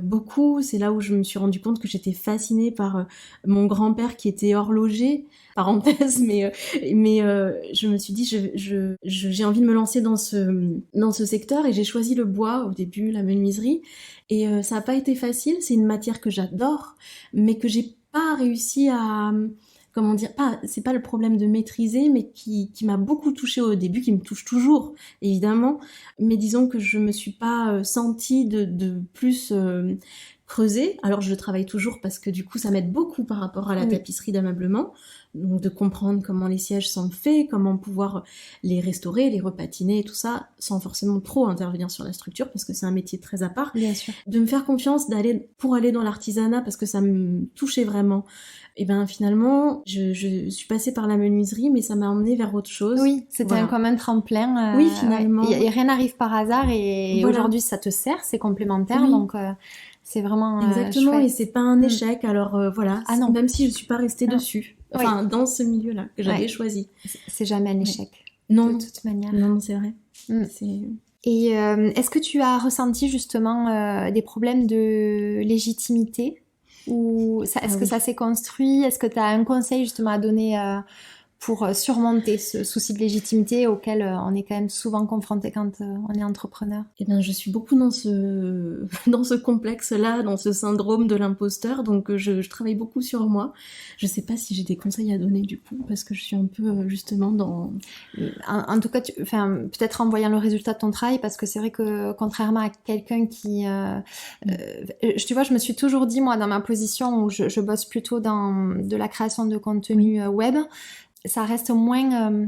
beaucoup. C'est là où je me suis rendu compte que j'étais fascinée par mon grand-père qui était horloger, parenthèse, mais je me suis dit j'ai envie de me lancer dans ce secteur et j'ai choisi le bois au début, la menuiserie, et ça n'a pas été facile. C'est une matière que j'adore mais que j'ai pas réussi à c'est pas le problème de maîtriser, mais qui m'a beaucoup touchée au début, qui me touche toujours, évidemment. Mais disons que je me suis pas sentie de plus creuser. Alors je travaille toujours parce que du coup ça m'aide beaucoup par rapport à la tapisserie d'ameublement. Donc de comprendre comment les sièges sont faits, comment pouvoir les restaurer, les repatiner et tout ça, sans forcément trop intervenir sur la structure, parce que c'est un métier très à part. Bien sûr. De me faire confiance pour aller dans l'artisanat, parce que ça me touchait vraiment. Et finalement, je suis passée par la menuiserie, mais ça m'a emmenée vers autre chose. Oui, c'était comme un tremplin. Oui, finalement. Et rien n'arrive par hasard, et aujourd'hui ça te sert, c'est complémentaire, donc c'est vraiment exactement, chouette. Et c'est pas un échec, alors voilà, même si je suis pas restée dessus. Dans ce milieu-là que j'avais choisi. C'est jamais un échec. Non. De toute manière. Non, c'est vrai. Et est-ce que tu as ressenti justement des problèmes de légitimité, ou est-ce que ça s'est construit? Est-ce que tu as un conseil justement à donner pour surmonter ce souci de légitimité auquel on est quand même souvent confronté quand on est entrepreneur? Je suis beaucoup dans ce complexe-là, dans ce syndrome de l'imposteur, donc je travaille beaucoup sur moi. Je sais pas si j'ai des conseils à donner du coup, parce que je suis un peu justement dans... En tout cas, peut-être en voyant le résultat de ton travail, parce que c'est vrai que contrairement à quelqu'un qui... tu vois, je me suis toujours dit, moi, dans ma position où je bosse plutôt dans de la création de contenu web, ça reste moins...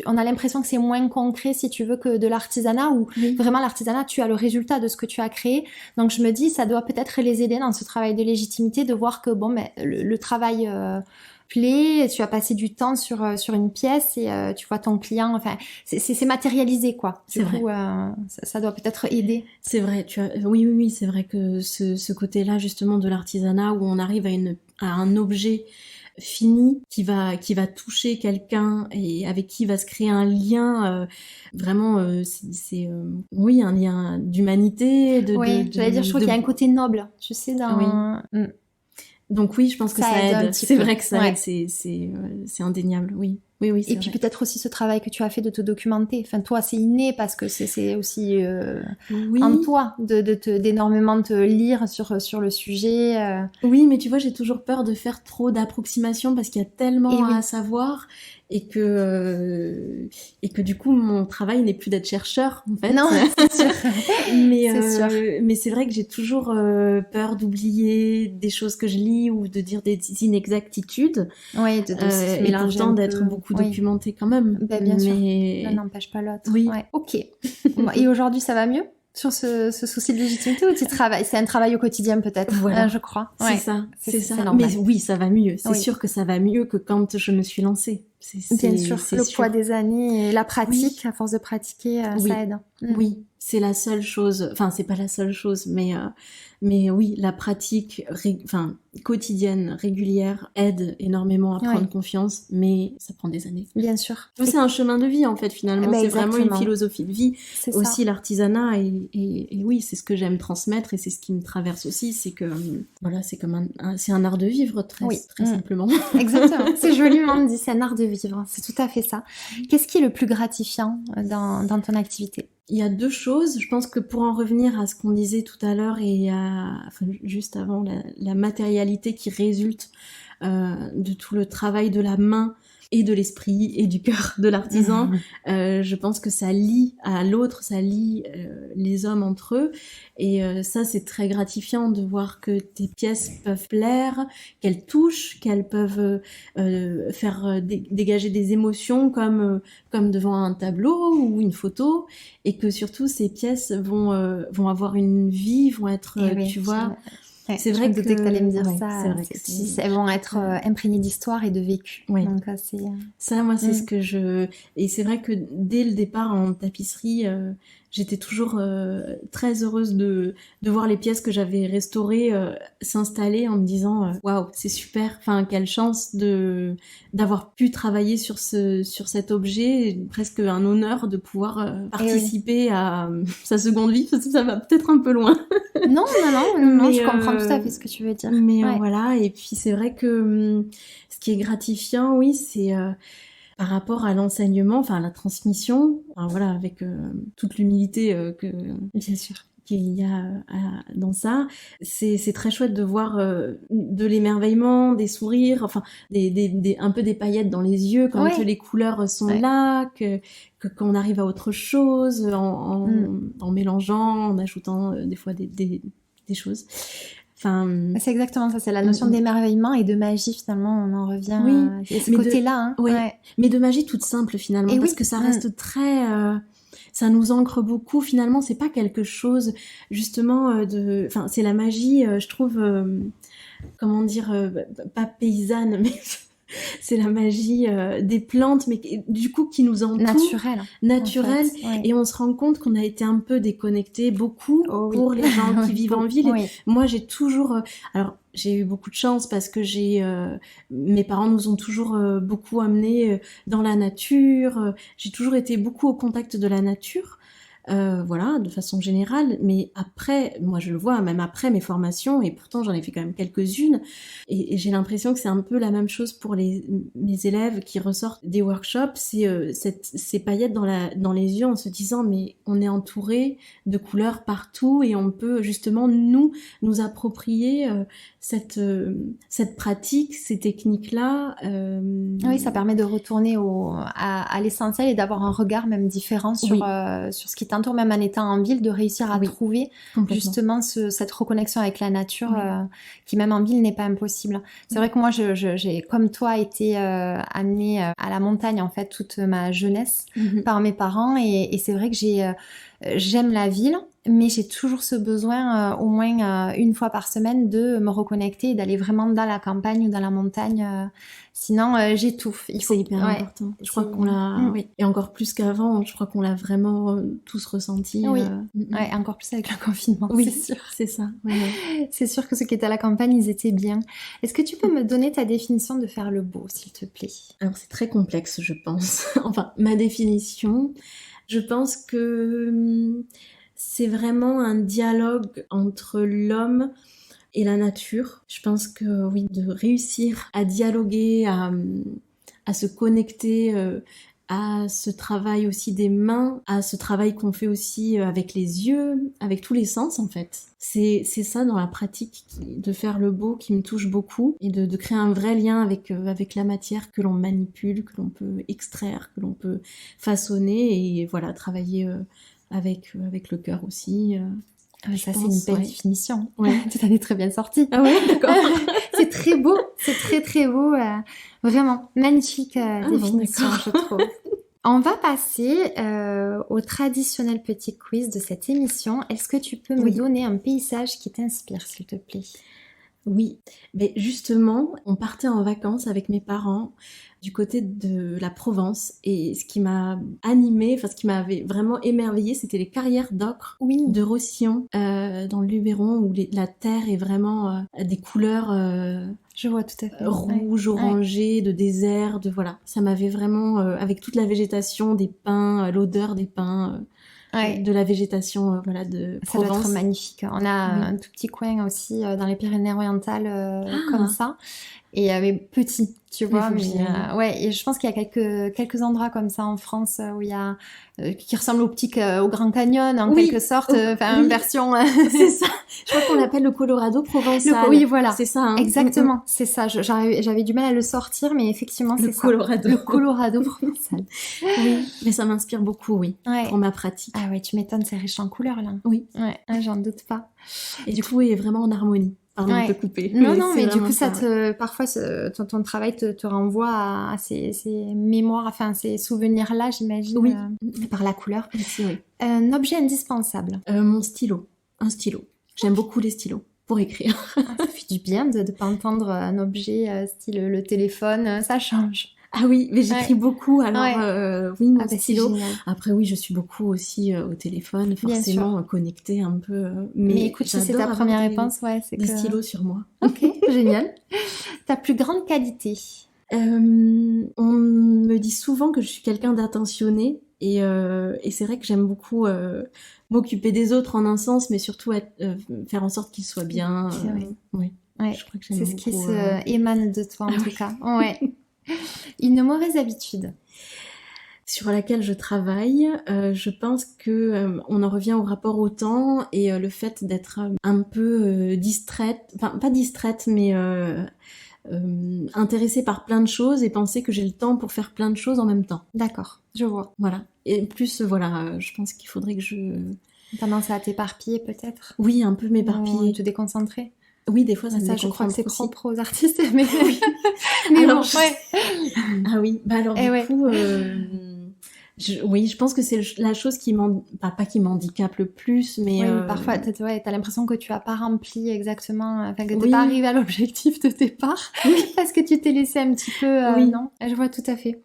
on a l'impression que c'est moins concret, si tu veux, que de l'artisanat, où vraiment l'artisanat, tu as le résultat de ce que tu as créé. Donc je me dis, ça doit peut-être les aider dans ce travail de légitimité, de voir que le travail plaît, tu as passé du temps sur une pièce, et tu vois ton client, c'est matérialisé, quoi. Du coup, ça doit peut-être aider. C'est vrai, oui, c'est vrai que ce côté-là, justement, de l'artisanat, où on arrive à un objet fini qui va toucher quelqu'un et avec qui va se créer un lien vraiment c'est un lien d'humanité, j'allais dire, je trouve qu'il y a un côté noble, tu sais, dans... Donc oui, je pense que ça aide. C'est vrai que ça aide, c'est indéniable, oui. Et puis peut-être aussi ce travail que tu as fait de te documenter. Toi, c'est inné, parce que c'est aussi en toi d'énormément te lire sur le sujet. Oui, mais tu vois, j'ai toujours peur de faire trop d'approximations, parce qu'il y a tellement à savoir, et que du coup mon travail n'est plus d'être chercheur, en fait. Non, c'est sûr. Mais c'est vrai que j'ai toujours peur d'oublier des choses que je lis, ou de dire des inexactitudes. Oui, de se mélanger, et pourtant d'être beaucoup documentée quand même. Bien sûr, l'un n'empêche pas l'autre. Oui. Ok. Et aujourd'hui, ça va mieux sur ce souci de légitimité, ou tu travailles? C'est un travail au quotidien peut-être, je crois. C'est ça. Normal. Mais oui, ça va mieux. C'est sûr que ça va mieux que quand je me suis lancée. Bien sûr, poids des années et la pratique, à force de pratiquer, ça aide. Oui, c'est la seule chose, c'est pas la seule chose, mais oui, la pratique quotidienne, régulière, aide énormément à prendre confiance, mais ça prend des années. Bien sûr. C'est un chemin de vie, en fait, finalement. C'est vraiment une philosophie de vie. C'est aussi ça. L'artisanat, et oui, c'est ce que j'aime transmettre, et c'est ce qui me traverse aussi, c'est que, c'est un art de vivre, très simplement. Exactement. C'est joliment dit, c'est un art de vivre. C'est tout à fait ça. Qu'est-ce qui est le plus gratifiant dans ton activité? Il y a deux choses. Je pense que pour en revenir à ce qu'on disait tout à l'heure juste avant, la matérialité qui résulte de tout le travail de la main et de l'esprit et du cœur de l'artisan, je pense que ça lie à l'autre, ça lie les hommes entre eux. Et ça, c'est très gratifiant de voir que tes pièces peuvent plaire, qu'elles touchent, qu'elles peuvent faire dégager des émotions comme devant un tableau ou une photo, et que surtout ces pièces vont avoir une vie, vont être, tu vois... Ouais, c'est vrai que tu allais me dire ouais, ça. C'est vrai que elles vont être imprégnées d'histoire et de vécu. Oui. Donc, ça, moi, c'est ce que je... Et c'est vrai que dès le départ en tapisserie, j'étais toujours très heureuse de voir les pièces que j'avais restaurées s'installer en me disant waouh, c'est super, enfin quelle chance d'avoir pu travailler sur cet objet, presque un honneur de pouvoir participer à sa seconde vie, parce que ça va peut-être un peu loin. Non, je comprends tout à fait ce que tu veux dire. Mais voilà, et puis c'est vrai que ce qui est gratifiant, oui, c'est par rapport à l'enseignement, enfin à la transmission, enfin, voilà, avec toute l'humilité que bien sûr qu'il y a dans ça, c'est très chouette de voir de l'émerveillement, des sourires, enfin un peu des paillettes dans les yeux quand les couleurs sont là, qu'on arrive à autre chose en mélangeant, en ajoutant des fois des choses. Enfin, c'est exactement ça, c'est la notion d'émerveillement et de magie, finalement, on en revient à ce côté-là. Mais de magie toute simple, finalement, parce que ça reste très... ça nous ancre beaucoup, finalement, c'est pas quelque chose, justement, Enfin, c'est la magie, je trouve... comment dire, pas paysanne, mais... c'est la magie des plantes, mais du coup qui nous entoure, naturelle, en fait, et on se rend compte qu'on a été un peu déconnecté beaucoup pour les gens qui vivent en ville. Moi, j'ai toujours, alors j'ai eu beaucoup de chance parce que mes parents nous ont toujours beaucoup amenés dans la nature. J'ai toujours été beaucoup au contact de la nature. Voilà, de façon générale, mais après, moi je le vois, même après mes formations, et pourtant j'en ai fait quand même quelques-unes, et j'ai l'impression que c'est un peu la même chose pour mes élèves qui ressortent des workshops, c'est ces paillettes dans les yeux en se disant mais on est entouré de couleurs partout et on peut justement nous approprier cette pratique, ces techniques-là. Oui, ça permet de retourner à l'essentiel et d'avoir un regard même différent sur ce qui t'entoure, même en étant en ville, de réussir à trouver justement cette reconnexion avec la nature qui même en ville n'est pas impossible. C'est vrai que moi, j'ai comme toi été amenée à la montagne en fait toute ma jeunesse par mes parents, et c'est vrai que j'aime la ville, mais j'ai toujours ce besoin, au moins une fois par semaine, de me reconnecter et d'aller vraiment dans la campagne ou dans la montagne. Sinon, j'étouffe. C'est hyper important. Je crois qu'on l'a... Et encore plus qu'avant, je crois qu'on l'a vraiment tous ressenti. Oui, encore plus avec le confinement, oui, c'est sûr. C'est ça. C'est sûr que ceux qui étaient à la campagne, ils étaient bien. Est-ce que tu peux me donner ta définition de faire le beau, s'il te plaît? Alors, c'est très complexe, je pense. Enfin, ma définition, je pense que... c'est vraiment un dialogue entre l'homme et la nature. Je pense que oui, de réussir à dialoguer, à se connecter à ce travail aussi des mains, à ce travail qu'on fait aussi avec les yeux, avec tous les sens en fait. C'est ça dans la pratique de faire le beau qui me touche beaucoup, et de créer un vrai lien avec la matière que l'on manipule, que l'on peut extraire, que l'on peut façonner, et voilà, travailler avec le cœur aussi. Ça, c'est une belle définition. Tu t'en es très bien sortie. Ah ouais, d'accord. C'est très beau, c'est très très beau. Vraiment, magnifique définition, je trouve. On va passer au traditionnel petit quiz de cette émission. Est-ce que tu peux me donner un paysage qui t'inspire, s'il te plaît? Oui, mais justement, on partait en vacances avec mes parents du côté de la Provence, et ce qui m'a animée, enfin ce qui m'avait vraiment émerveillée, c'était les carrières d'ocre de Roussillon, dans le Luberon, où la terre est vraiment des couleurs je vois tout à fait. rouge, orangé, de désert, voilà. Ça m'avait vraiment, avec toute la végétation, des pins, l'odeur des pins... de la végétation de Provence. Ça doit être magnifique. On a un tout petit coin aussi dans les Pyrénées-Orientales comme ça. mais petit, tu vois. faut que j'y aille. Ouais, et je pense qu'il y a quelques endroits comme ça en France où il y a qui ressemblent au Grand Canyon en Oui, quelque sorte, oui. version C'est ça. Je crois qu'on l'appelle le Colorado provençal. oui, voilà. C'est ça, hein. Exactement, c'est ça. J'avais du mal à le sortir, mais effectivement, Le c'est ça. Colorado. Le Colorado provençal. Oui, mais ça m'inspire beaucoup, oui, Ouais. pour ma pratique. Ah ouais, tu m'étonnes, c'est riche en couleurs là. Oui. Ouais, j'en doute pas. Et du coup, il est vraiment en harmonie. Pardon de te couper. Non, mais du vraiment coup, parfois, ton travail te renvoie à ces mémoires, enfin, ces souvenirs-là, j'imagine, Oui. par la couleur. Merci, oui. Un objet indispensable. Mon stylo. Un stylo. J'aime beaucoup les stylos pour écrire. Ça fait du bien de ne pas entendre un objet style le téléphone, ça change. Ah oui, mais j'écris beaucoup, alors oui, mon stylo. C'est génial. Après oui, je suis beaucoup aussi au téléphone, forcément connectée un peu. Mais écoute, si c'est ta première réponse, c'est des que... stylos sur moi. Ok, génial. Ta plus grande qualité? On me dit souvent que je suis quelqu'un d'attentionné et c'est vrai que j'aime beaucoup m'occuper des autres en un sens, mais surtout faire en sorte qu'ils soient bien. Oui. Ouais, je crois que j'aime c'est beaucoup, ce qui émane de toi en tout cas. Ouais. Une mauvaise habitude sur laquelle je travaille, je pense que on en revient au rapport au temps et le fait d'être un peu distraite, enfin pas distraite, mais intéressée par plein de choses et penser que j'ai le temps pour faire plein de choses en même temps. D'accord, je vois. Voilà. Et plus, je pense qu'il faudrait que je... Tendance à t'éparpiller peut-être? Oui, un peu m'éparpiller. Te déconcentrer? Oui, des fois ça me je crois que c'est aussi. propre aux artistes, mais... Oui. mais alors, bon, Ah oui, bah alors du coup... je pense que c'est la chose qui pas qui m'handicape le plus, mais... Oui, parfois, t'as l'impression que tu n'as pas rempli exactement... Enfin, que tu n'es pas arrivé à l'objectif de départ, parce que tu t'es laissé un petit peu... Non, je vois tout à fait.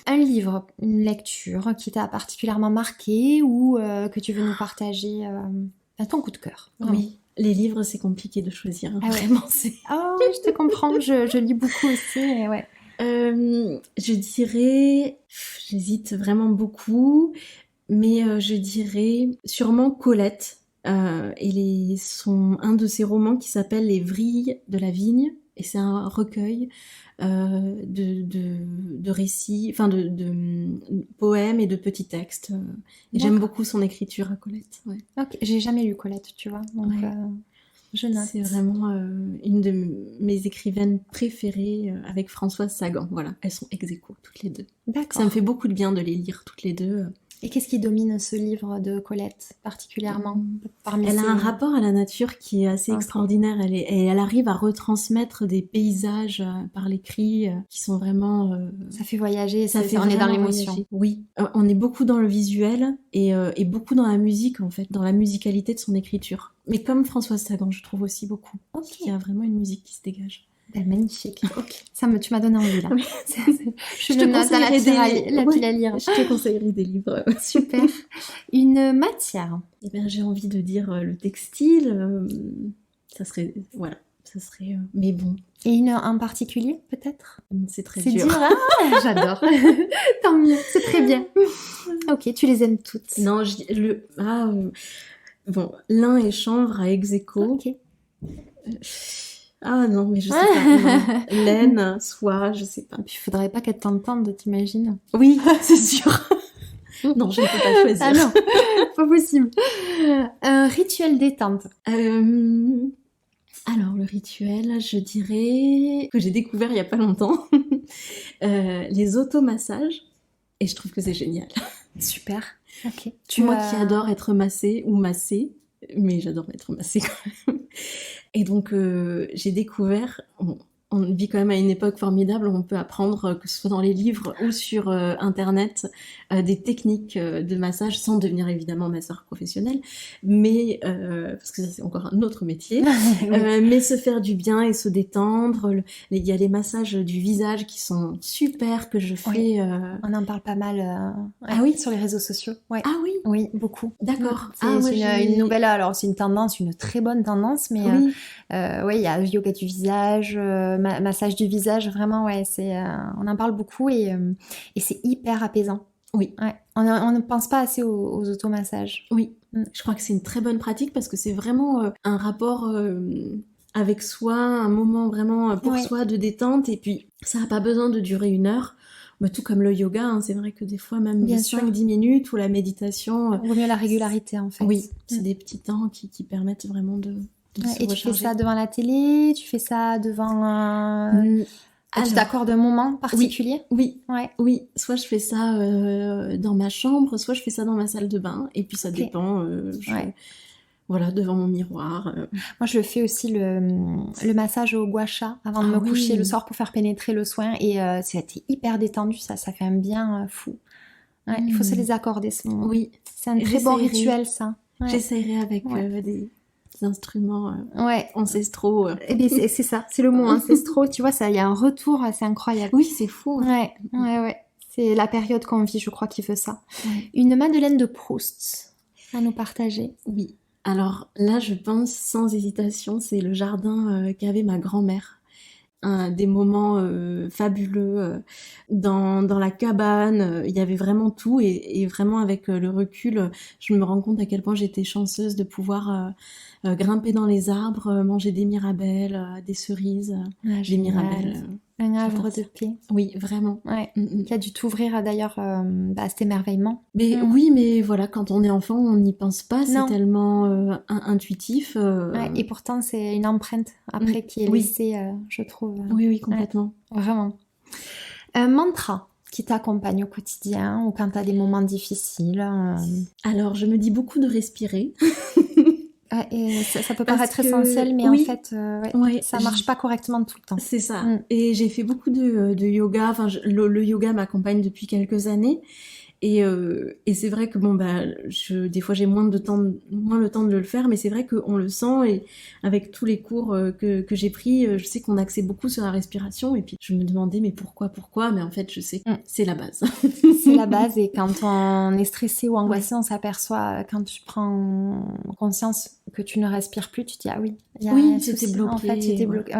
Un livre, une lecture qui t'a particulièrement marqué ou que tu veux nous partager ton coup de cœur. Oui, les livres, c'est compliqué de choisir. Vraiment, c'est... Ah oui, je te comprends, je lis beaucoup aussi, et ouais. Je dirais, j'hésite vraiment beaucoup, mais je dirais sûrement Colette et un de ses romans qui s'appelle Les Vrilles de la Vigne, et c'est un recueil de récits, enfin de poèmes et de petits textes. Et j'aime beaucoup son écriture à Colette. Ouais. Ok, j'ai jamais lu Colette, tu vois, donc je note. C'est vraiment une de mes écrivaines préférées avec Françoise Sagan. Voilà, elles sont ex-aequo toutes les deux. D'accord. Ça me fait beaucoup de bien de les lire toutes les deux. Et qu'est-ce qui domine ce livre de Colette particulièrement Elle a un rapport à la nature qui est assez extraordinaire. Elle arrive à retransmettre des paysages par l'écrit qui sont vraiment... Ça fait voyager, on est dans l'émotion. Voyager. Oui, on est beaucoup dans le visuel et beaucoup dans la musique en fait, dans la musicalité de son écriture. Mais comme Françoise Sagan, je trouve aussi beaucoup. Il y a vraiment une musique qui se dégage. Magnifique. Ok. Tu m'as donné envie là. Je te conseillerais la pile à lire. Je te conseillerais des livres. Super. Une matière. Eh bien, j'ai envie de dire le textile. Ça serait mais bon. Et une en particulier peut-être? C'est très dur. C'est dur. Ah, j'adore. Tant mieux. C'est très bien. Ok, tu les aimes toutes. Non, lin et chanvre à ex-aequo. Ok. Ah non, mais je sais pas. Laine, soie, je sais pas. Puis il faudrait pas qu'elle t'entende, t'imagines? Oui, c'est sûr. Non, je ne peux pas choisir. Ah non, pas possible. Un rituel détente. Alors, le rituel, je dirais que j'ai découvert il y a pas longtemps. Les automassages. Et je trouve que c'est génial. Super. Ok. Moi qui adore être massée ou massée, mais j'adore être massée quand même. Et donc, j'ai découvert... On vit quand même à une époque formidable où on peut apprendre, que ce soit dans les livres ou sur Internet, des techniques de massage sans devenir évidemment masseur professionnel, mais parce que ça c'est encore un autre métier, mais se faire du bien et se détendre. Il y a les massages du visage qui sont super que je fais. On en parle pas mal sur les réseaux sociaux. Ouais. Ah oui. Oui, beaucoup. D'accord. C'est une nouvelle, alors c'est une tendance, une très bonne tendance, mais il y a le yoga du visage. Massage du visage, vraiment, on en parle beaucoup et c'est hyper apaisant. Oui. Ouais. On ne pense pas assez aux automassages. Oui. Je crois que c'est une très bonne pratique parce que c'est vraiment un rapport avec soi, un moment vraiment pour soi de détente. Et puis, ça n'a pas besoin de durer 1 heure. Bah, tout comme le yoga, hein, c'est vrai que des fois, même 5-10 minutes ou la méditation. Vaut mieux la régularité, en fait. Oui, c'est des petits temps qui permettent vraiment de se recharger. Et tu fais ça devant la télé? Tu fais ça devant... tu t'accordes un moment particulier? Oui. Soit je fais ça dans ma chambre, soit je fais ça dans ma salle de bain. Et puis ça dépend. Voilà, devant mon miroir. Moi, je fais aussi le massage au gua sha avant de me coucher le soir pour faire pénétrer le soin. Et c'était hyper détendu, ça fait un bien fou. Il faut se les accorder, ce moment. Oui. C'est un très bon rituel, ça. J'essaierai avec des instruments ancestraux. Eh bien, c'est ça, c'est le mot ancestraux. Tu vois, il y a un retour, c'est incroyable. Oui, c'est fou. Ouais. C'est la période qu'on vit, je crois, qui veut ça. Une Madeleine de Proust à nous partager. Oui. Alors là, je pense sans hésitation, c'est le jardin qu'avait ma grand-mère. Des moments fabuleux dans la cabane. Il y avait vraiment tout et vraiment avec le recul, je me rends compte à quel point j'étais chanceuse de pouvoir grimper dans les arbres, manger des mirabelles, des cerises, des mirabelles. Un havre de paix. Oui, vraiment. Qui a dû t'ouvrir d'ailleurs à cet émerveillement. Mais oui, mais voilà, quand on est enfant, on n'y pense pas, c'est tellement intuitif. Et pourtant, c'est une empreinte après qui est laissée, je trouve. Oui, complètement. Vraiment. Un mantra qui t'accompagne au quotidien ou quand tu as des moments difficiles. Alors, je me dis beaucoup de respirer. Et ça peut paraître essentiel, mais en fait, ça marche pas correctement tout le temps. C'est ça. Et j'ai fait beaucoup de yoga. Enfin, le yoga m'accompagne depuis quelques années. Et c'est vrai que des fois j'ai moins le temps de le faire, mais c'est vrai qu'on le sent. Et avec tous les cours que j'ai pris, je sais qu'on axait beaucoup sur la respiration. Et puis je me demandais mais pourquoi. Mais en fait, je sais que c'est la base. C'est la base. Et quand on est stressé ou angoissé, on s'aperçoit quand tu prends conscience que tu ne respires plus, tu te dis ah oui, c'était bloqué. En fait, c'était bloqué.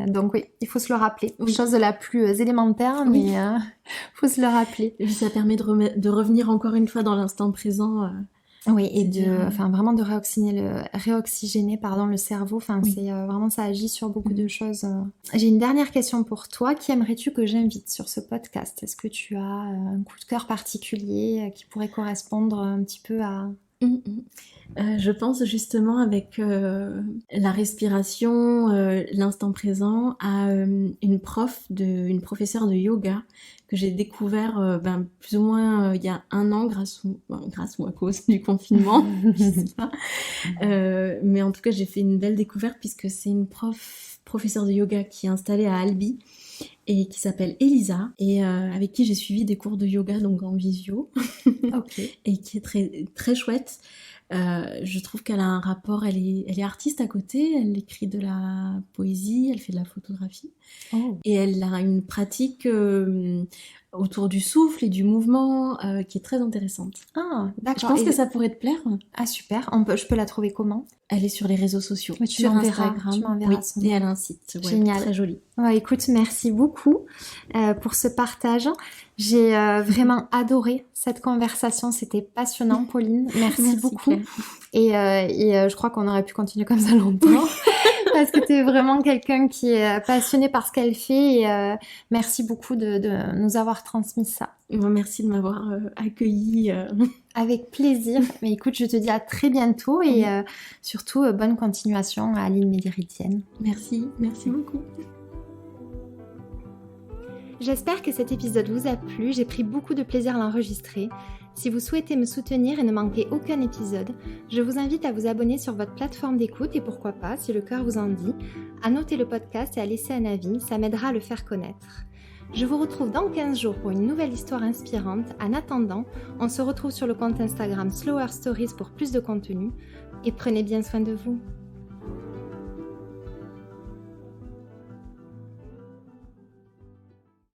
Donc oui, il faut se le rappeler. Chose la plus élémentaire, mais faut se le rappeler. Et ça permet de revenir encore une fois dans l'instant présent. Oui, et vraiment de réoxygéner le cerveau. C'est vraiment, ça agit sur beaucoup de choses. J'ai une dernière question pour toi. Qui aimerais-tu que j'invite sur ce podcast? Est-ce que tu as un coup de cœur particulier qui pourrait correspondre un petit peu à... Je pense justement avec la respiration, l'instant présent, à une professeure de yoga que j'ai découvert plus ou moins il y a 1 an grâce ou à cause du confinement, je sais pas. Mais en tout cas, j'ai fait une belle découverte puisque c'est une professeure de yoga qui est installée à Albi et qui s'appelle Elisa et avec qui j'ai suivi des cours de yoga donc en visio et qui est très très chouette. Je trouve qu'elle a un rapport, elle est artiste à côté, elle écrit de la poésie, elle fait de la photographie et elle a une pratique autour du souffle et du mouvement qui est très intéressante. Ah, d'accord. Je pense que ça pourrait te plaire. Ah, super. Je peux la trouver comment? Elle est sur les réseaux sociaux, sur Instagram. Tu m'enverras son nom. Et elle a un site Génial. Très joli. Écoute, merci beaucoup pour ce partage. J'ai vraiment adoré cette conversation. C'était passionnant, Pauline. Merci beaucoup. Et je crois qu'on aurait pu continuer comme ça longtemps. Parce que tu es vraiment quelqu'un qui est passionné par ce qu'elle fait et merci beaucoup de nous avoir transmis ça. Merci de m'avoir accueillie. Avec plaisir. Mais écoute, je te dis à très bientôt et surtout bonne continuation à l'île Méridienne. Merci beaucoup. J'espère que cet épisode vous a plu. J'ai pris beaucoup de plaisir à l'enregistrer. Si vous souhaitez me soutenir et ne manquer aucun épisode, je vous invite à vous abonner sur votre plateforme d'écoute et pourquoi pas, si le cœur vous en dit, à noter le podcast et à laisser un avis, ça m'aidera à le faire connaître. Je vous retrouve dans 15 jours pour une nouvelle histoire inspirante. En attendant, on se retrouve sur le compte Instagram Slower Stories pour plus de contenu et prenez bien soin de vous.